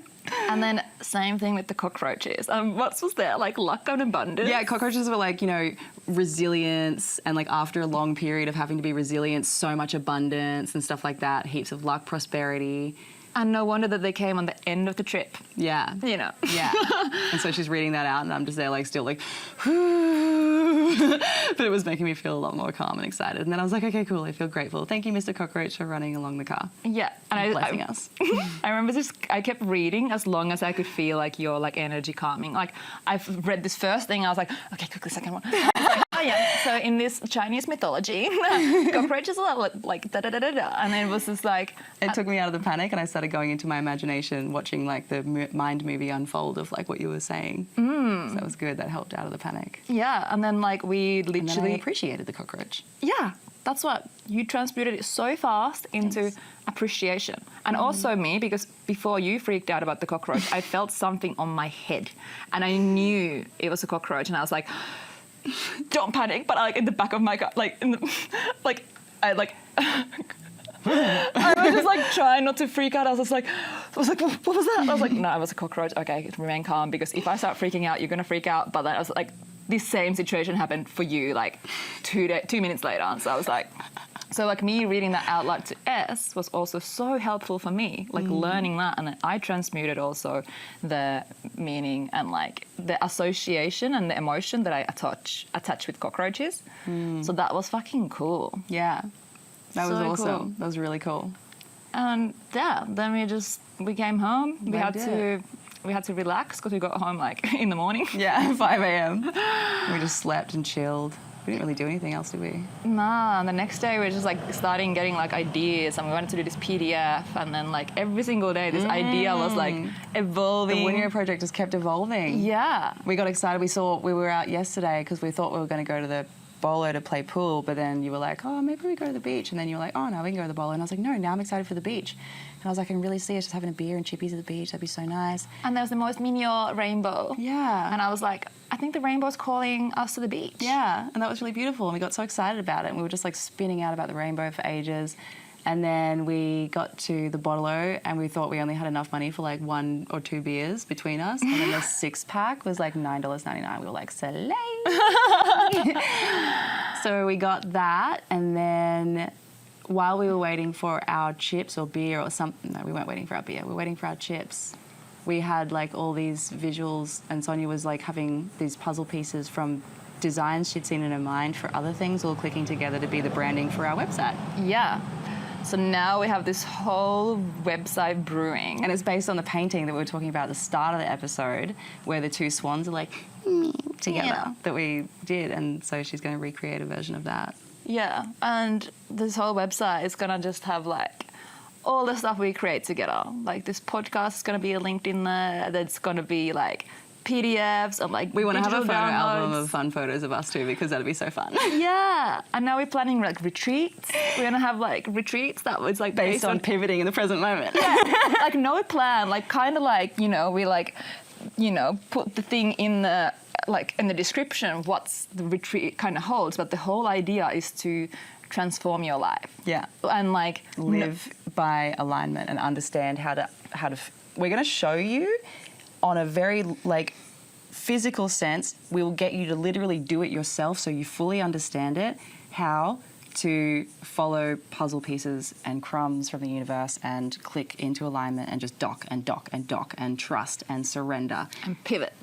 [SPEAKER 1] And then same thing with the cockroaches. What was there? Like luck and abundance?
[SPEAKER 2] Yeah, cockroaches were like, you know, resilience, and like after a long period of having to be resilient, so much abundance and stuff like that, heaps of luck, prosperity.
[SPEAKER 1] And no wonder that they came on the end of the trip.
[SPEAKER 2] Yeah.
[SPEAKER 1] You know.
[SPEAKER 2] Yeah. And so she's reading that out, and I'm just there like still like, but it was making me feel a lot more calm and excited. And then I was like, okay, cool, I feel grateful. Thank you, Mr. Cockroach, for running along the car.
[SPEAKER 1] Yeah. And
[SPEAKER 2] blessing us.
[SPEAKER 1] I remember I kept reading as long as I could feel like your like energy calming. Like I've read this first thing, I was like, okay, quickly, second one. I was like, oh yeah, so in this Chinese mythology, cockroaches are like da-da-da-da-da. And then it was just like...
[SPEAKER 2] It took me out of the panic, and I started going into my imagination, watching like the mind movie unfold of like what you were saying. So that was good. That helped out of the panic.
[SPEAKER 1] Yeah, and then like we literally...
[SPEAKER 2] And then I appreciated the cockroach.
[SPEAKER 1] Yeah, that's what. You transmuted it so fast into appreciation. And also me, because before you freaked out about the cockroach, I felt something on my head, and I knew it was a cockroach, and I was like, don't panic, but like in the back of my car, like in the, like I like... I was just like trying not to freak out. I was like, what was that? I was like, no, it was a cockroach. Okay, remain calm, because if I start freaking out, you're gonna freak out. But then I was like, this same situation happened for you like 2 minutes later. So I was like, So like me reading that out loud to S was also so helpful for me, like learning that, and then I transmuted also the meaning and like the association and the emotion that I attach with cockroaches. So that was fucking cool.
[SPEAKER 2] Yeah. That was
[SPEAKER 1] So
[SPEAKER 2] awesome.
[SPEAKER 1] cool.
[SPEAKER 2] That was really cool.
[SPEAKER 1] And yeah, then we came home. We
[SPEAKER 2] Loved
[SPEAKER 1] had to relax because we got home like in the morning.
[SPEAKER 2] Yeah, 5 a.m. We just slept and chilled. We didn't really do anything else, did we?
[SPEAKER 1] Nah, and the next day we were just like starting getting like ideas, and we wanted to do this PDF, and then like every single day this idea was like evolving.
[SPEAKER 2] The Wunjo project just kept evolving.
[SPEAKER 1] Yeah.
[SPEAKER 2] We got excited. We were out yesterday because we thought we were going to go to the bolo to play pool, but then you were like, oh, maybe we go to the beach. And then you were like, oh, no, we can go to the bolo. And I was like, no, now I'm excited for the beach. And I was like, I can really see us just having a beer and chippies at the beach. That'd be so nice.
[SPEAKER 1] And there was the most miniature rainbow.
[SPEAKER 2] Yeah.
[SPEAKER 1] And I was like, I think the rainbow's calling us to the beach.
[SPEAKER 2] Yeah, and that was really beautiful. And we got so excited about it. And we were just like spinning out about the rainbow for ages. And then we got to the bottle-o and we thought we only had enough money for like 1 or 2 beers between us. And then the 6-pack was like $9.99. We were like, Soleil. So we got that. And then while we were waiting for our chips or beer or something, no, we weren't waiting for our beer. We were waiting for our chips. We had like all these visuals, and Sonia was like having these puzzle pieces from designs she'd seen in her mind for other things all clicking together to be the branding for our website.
[SPEAKER 1] Yeah. So now we have this whole website brewing.
[SPEAKER 2] And it's based on the painting that we were talking about at the start of the episode, where the 2 swans are like together that we did. And so she's going to recreate a version of that.
[SPEAKER 1] Yeah. And this whole website is going to just have like all the stuff we create together. Like this podcast is going to be linked in there. There's going to be like PDFs and like
[SPEAKER 2] we want to have a
[SPEAKER 1] digital
[SPEAKER 2] photo
[SPEAKER 1] downloads.
[SPEAKER 2] album of fun photos of us too, because that'd be so fun.
[SPEAKER 1] Yeah, and now we're planning like retreats. We're gonna have like retreats that was like
[SPEAKER 2] based on pivoting in the present moment.
[SPEAKER 1] Yeah, like no plan, like kind of like we like put the thing in the like in the description what's the retreat kind of holds, but the whole idea is to transform your life.
[SPEAKER 2] Yeah,
[SPEAKER 1] and like
[SPEAKER 2] live by alignment and understand how to. We're gonna show you. On a very like physical sense, we will get you to literally do it yourself so you fully understand it, how to follow puzzle pieces and crumbs from the universe and click into alignment and just dock and dock and dock and trust and surrender.
[SPEAKER 1] And pivot.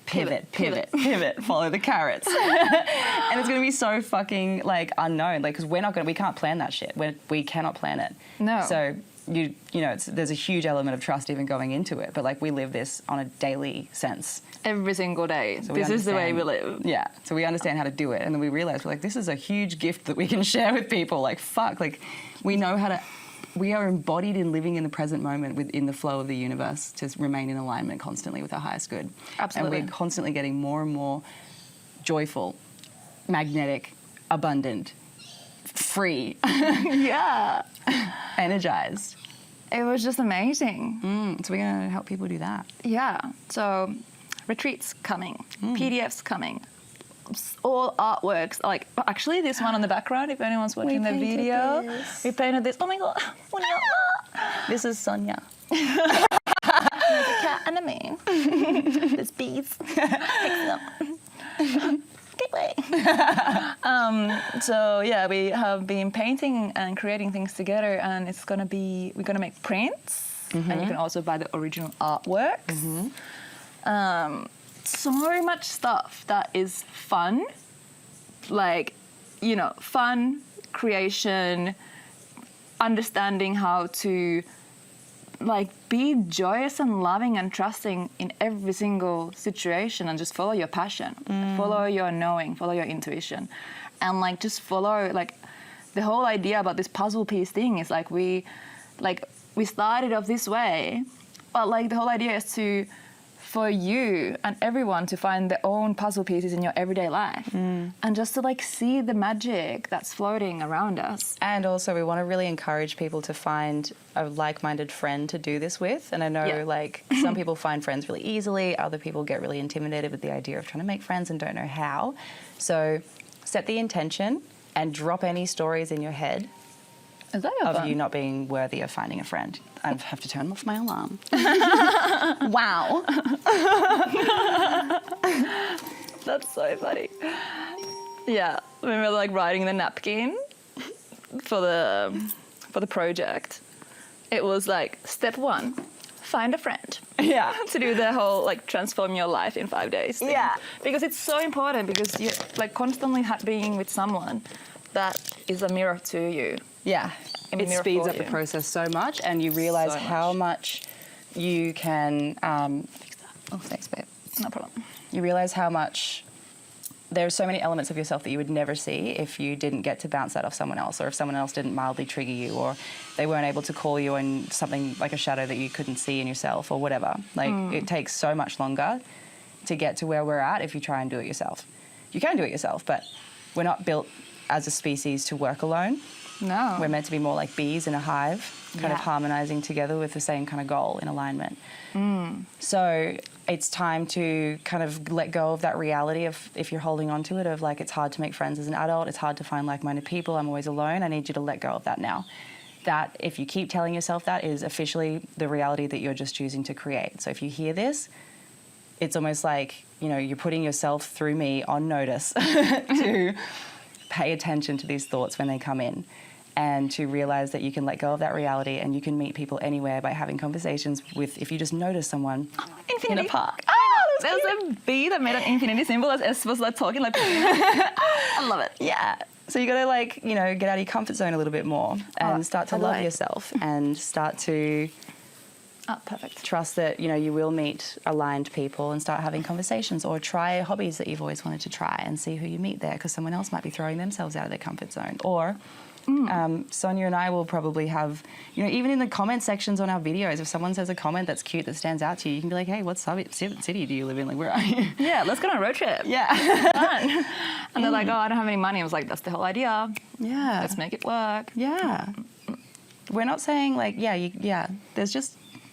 [SPEAKER 2] Follow the carrots. And it's going to be so fucking like unknown, like, because we can't plan that shit. We cannot plan it.
[SPEAKER 1] No.
[SPEAKER 2] So there's a huge element of trust even going into it, but like we live this on a daily sense.
[SPEAKER 1] Every single day.
[SPEAKER 2] So
[SPEAKER 1] this is the way we live.
[SPEAKER 2] Yeah. So we understand how to do it. And then we realize we're like, this is a huge gift that we can share with people. Like, fuck, like we know how to, we are embodied in living in the present moment within the flow of the universe to remain in alignment constantly with our highest good.
[SPEAKER 1] Absolutely.
[SPEAKER 2] And we're constantly getting more and more joyful, magnetic, abundant, free.
[SPEAKER 1] Yeah.
[SPEAKER 2] Energized.
[SPEAKER 1] It was just amazing.
[SPEAKER 2] So we're going to help people do that.
[SPEAKER 1] Yeah. So retreats coming, PDFs coming, all artworks. Like actually, this one on the background. If anyone's watching the video, we painted this. Oh my god!
[SPEAKER 2] This is Sonia.
[SPEAKER 1] There's a cat and a man. There's bees. So yeah, we have been painting and creating things together, and we're gonna make prints, and you can also buy the original artworks. So much stuff that is fun, like fun creation, understanding how to like be joyous and loving and trusting in every single situation, and just follow your passion, follow your knowing, follow your intuition, and like just follow like the whole idea about this puzzle piece thing is like we started off this way, but like the whole idea is for you and everyone to find their own puzzle pieces in your everyday life, and just to like see the magic that's floating around us.
[SPEAKER 2] And also we want to really encourage people to find a like-minded friend to do this with. And I know like some people find friends really easily, other people get really intimidated with the idea of trying to make friends and don't know how. So set the intention and drop any stories in your head of you not being worthy of finding a friend. I have to turn off my alarm. Wow.
[SPEAKER 1] That's so funny. Yeah, when we were like writing the napkin, for the project, it was like step 1, find a friend.
[SPEAKER 2] Yeah.
[SPEAKER 1] To do the whole like transform your life in 5 days thing.
[SPEAKER 2] Yeah.
[SPEAKER 1] Because it's so important, because you're like constantly being with someone that is a mirror to you.
[SPEAKER 2] Yeah.
[SPEAKER 1] A
[SPEAKER 2] It
[SPEAKER 1] mirror
[SPEAKER 2] speeds
[SPEAKER 1] for
[SPEAKER 2] up the
[SPEAKER 1] you.
[SPEAKER 2] process so much, and you realize
[SPEAKER 1] So
[SPEAKER 2] how much you can.
[SPEAKER 1] Fix that.
[SPEAKER 2] Oh, thanks, babe.
[SPEAKER 1] No problem.
[SPEAKER 2] You realize how much there's so many elements of yourself that you would never see if you didn't get to bounce that off someone else, or if someone else didn't mildly trigger you, or they weren't able to call you on something like a shadow that you couldn't see in yourself, or whatever. Like, it takes so much longer to get to where we're at if you try and do it yourself. You can do it yourself, but we're not built as a species to work alone.
[SPEAKER 1] No.
[SPEAKER 2] We're meant to be more like bees in a hive, kind of
[SPEAKER 1] Yeah.
[SPEAKER 2] harmonizing together with the same kind of goal in alignment. So it's time to kind of let go of that reality of, if you're holding on to it, of like, it's hard to make friends as an adult, it's hard to find like-minded people, I'm always alone. I need you to let go of that now. That, if you keep telling yourself that, is officially the reality that you're just choosing to create. So if you hear this, it's almost like, you know, you're putting yourself, through me, on notice to pay attention to these thoughts when they come in, and to realize that you can let go of that reality, and you can meet people anywhere by having conversations with, if you just notice someone in a park.
[SPEAKER 1] Oh, there's a bee that made an infinity symbol as S was like talking like. I love it.
[SPEAKER 2] Yeah. So you got to, like, you know, get out of your comfort zone a little bit more, and start to
[SPEAKER 1] I love
[SPEAKER 2] love
[SPEAKER 1] it.
[SPEAKER 2] yourself, and start to
[SPEAKER 1] Oh, perfect.
[SPEAKER 2] trust that, you know, you will meet aligned people, and start having conversations, or try hobbies that you've always wanted to try, and see who you meet there, because someone else might be throwing themselves out of their comfort zone. Or Sonia and I will probably have, you know, even in the comment sections on our videos, if someone says a comment that's cute, that stands out to you, you can be like, hey, what city do you live in? Like, where are you?
[SPEAKER 1] Yeah, let's go on a road trip.
[SPEAKER 2] Yeah.
[SPEAKER 1] Fun. And they're like, oh, I don't have any money. I was like, that's the whole idea.
[SPEAKER 2] Yeah.
[SPEAKER 1] Let's make it work.
[SPEAKER 2] Yeah. We're not saying like,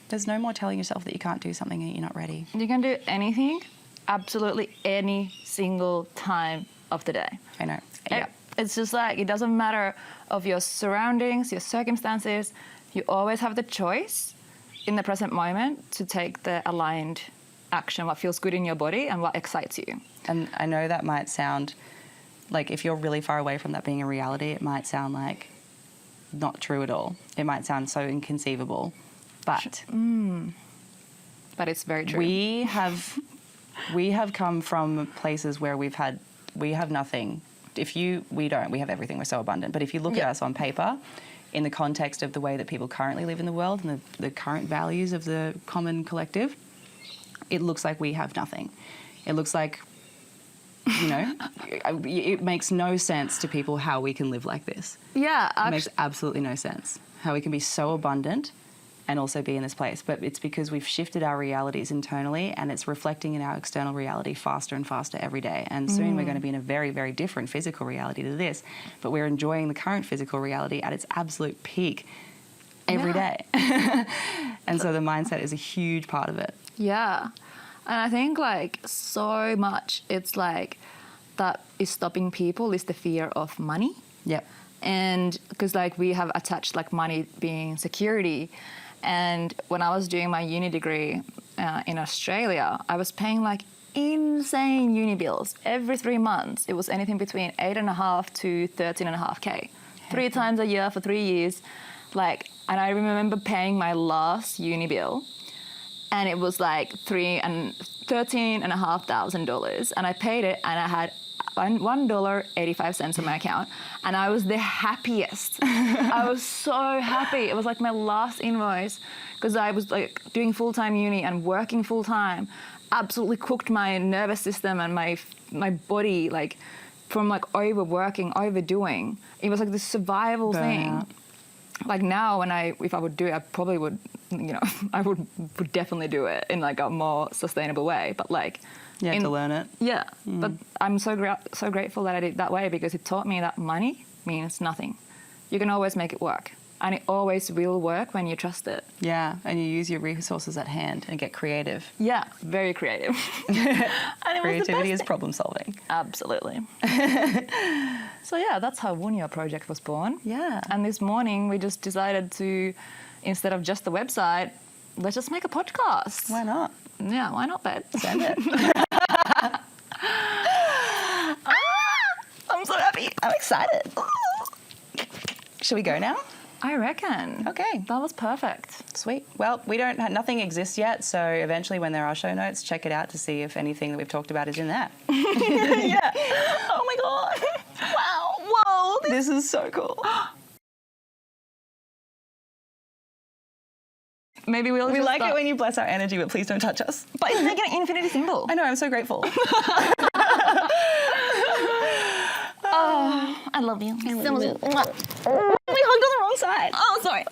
[SPEAKER 2] there's no more telling yourself that you can't do something and you're not ready.
[SPEAKER 1] You can do anything, absolutely any single time of the day.
[SPEAKER 2] I know. Yeah.
[SPEAKER 1] It's just like, it doesn't matter of your surroundings, your circumstances. You always have the choice in the present moment to take the aligned action, what feels good in your body and what excites you.
[SPEAKER 2] And I know that might sound like, if you're really far away from that being a reality, it might sound like not true at all. It might sound so inconceivable. But
[SPEAKER 1] But it's very true.
[SPEAKER 2] we have come from places where we have nothing. We have everything, we're so abundant. But if you look at us on paper, in the context of the way that people currently live in the world and the current values of the common collective, it looks like we have nothing. It looks like, you know, it makes no sense to people how we can live like this.
[SPEAKER 1] Yeah,
[SPEAKER 2] It makes absolutely no sense how we can be so abundant and also be in this place. But it's because we've shifted our realities internally, and it's reflecting in our external reality faster and faster every day. And soon we're going to be in a very, very different physical reality to this, but we're enjoying the current physical reality at its absolute peak every day. And so the mindset is a huge part of it.
[SPEAKER 1] Yeah. And I think like so much it's like that is stopping people is the fear of money.
[SPEAKER 2] Yep.
[SPEAKER 1] And because like we have attached like money being security. And when I was doing my uni degree in Australia, I was paying like insane uni bills every 3 months. It was anything between 8.5 to 13.5K, 3 times a year for 3 years. Like, and I remember paying my last uni bill, and it was like $13,500, and I paid it, and I had $1.85 in my account, and I was the happiest. I was so happy. It was like my last invoice, because I was like doing full-time uni and working full-time. Absolutely cooked my nervous system and my body, like from like overworking, overdoing. It was like this survival thing. Like now, if I would do it, I probably would, you know, I would definitely do it in like a more sustainable way. But like,
[SPEAKER 2] You have to learn it.
[SPEAKER 1] Yeah, but I'm so grateful that I did it that way, because it taught me that money means nothing. You can always make it work, and it always will work when you trust it.
[SPEAKER 2] Yeah, and you use your resources at hand and get creative.
[SPEAKER 1] Yeah, very creative. And
[SPEAKER 2] Creativity is problem solving.
[SPEAKER 1] Absolutely. So yeah, that's how Wunjo project was born.
[SPEAKER 2] Yeah.
[SPEAKER 1] And this morning we just decided to, instead of just the website, let's just make a podcast.
[SPEAKER 2] Why not?
[SPEAKER 1] Yeah, why not, babe?
[SPEAKER 2] Send it.
[SPEAKER 1] I'm so happy.
[SPEAKER 2] I'm excited. Should we go now?
[SPEAKER 1] I reckon.
[SPEAKER 2] Okay.
[SPEAKER 1] That was perfect.
[SPEAKER 2] Sweet. Well, nothing exists yet, so eventually when there are show notes, check it out to see if anything that we've talked about is in there.
[SPEAKER 1] Yeah. Oh my God. Wow. Whoa.
[SPEAKER 2] This is so cool.
[SPEAKER 1] Maybe we'll
[SPEAKER 2] We
[SPEAKER 1] just
[SPEAKER 2] like
[SPEAKER 1] start.
[SPEAKER 2] it when you bless our energy, but please don't touch us.
[SPEAKER 1] But it's like an infinity symbol.
[SPEAKER 2] I know, I'm so grateful.
[SPEAKER 1] I love you.
[SPEAKER 2] We hugged on the wrong side.
[SPEAKER 1] Oh, sorry.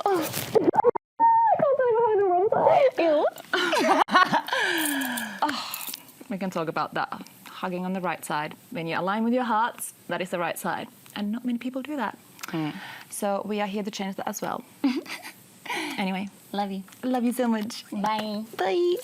[SPEAKER 1] We can talk about that. Hugging on the right side. When you align with your hearts, that is the right side. And not many people do that. So we are here to change that as well. Anyway.
[SPEAKER 2] Love you.
[SPEAKER 1] Love you so much.
[SPEAKER 2] Bye.
[SPEAKER 1] Bye.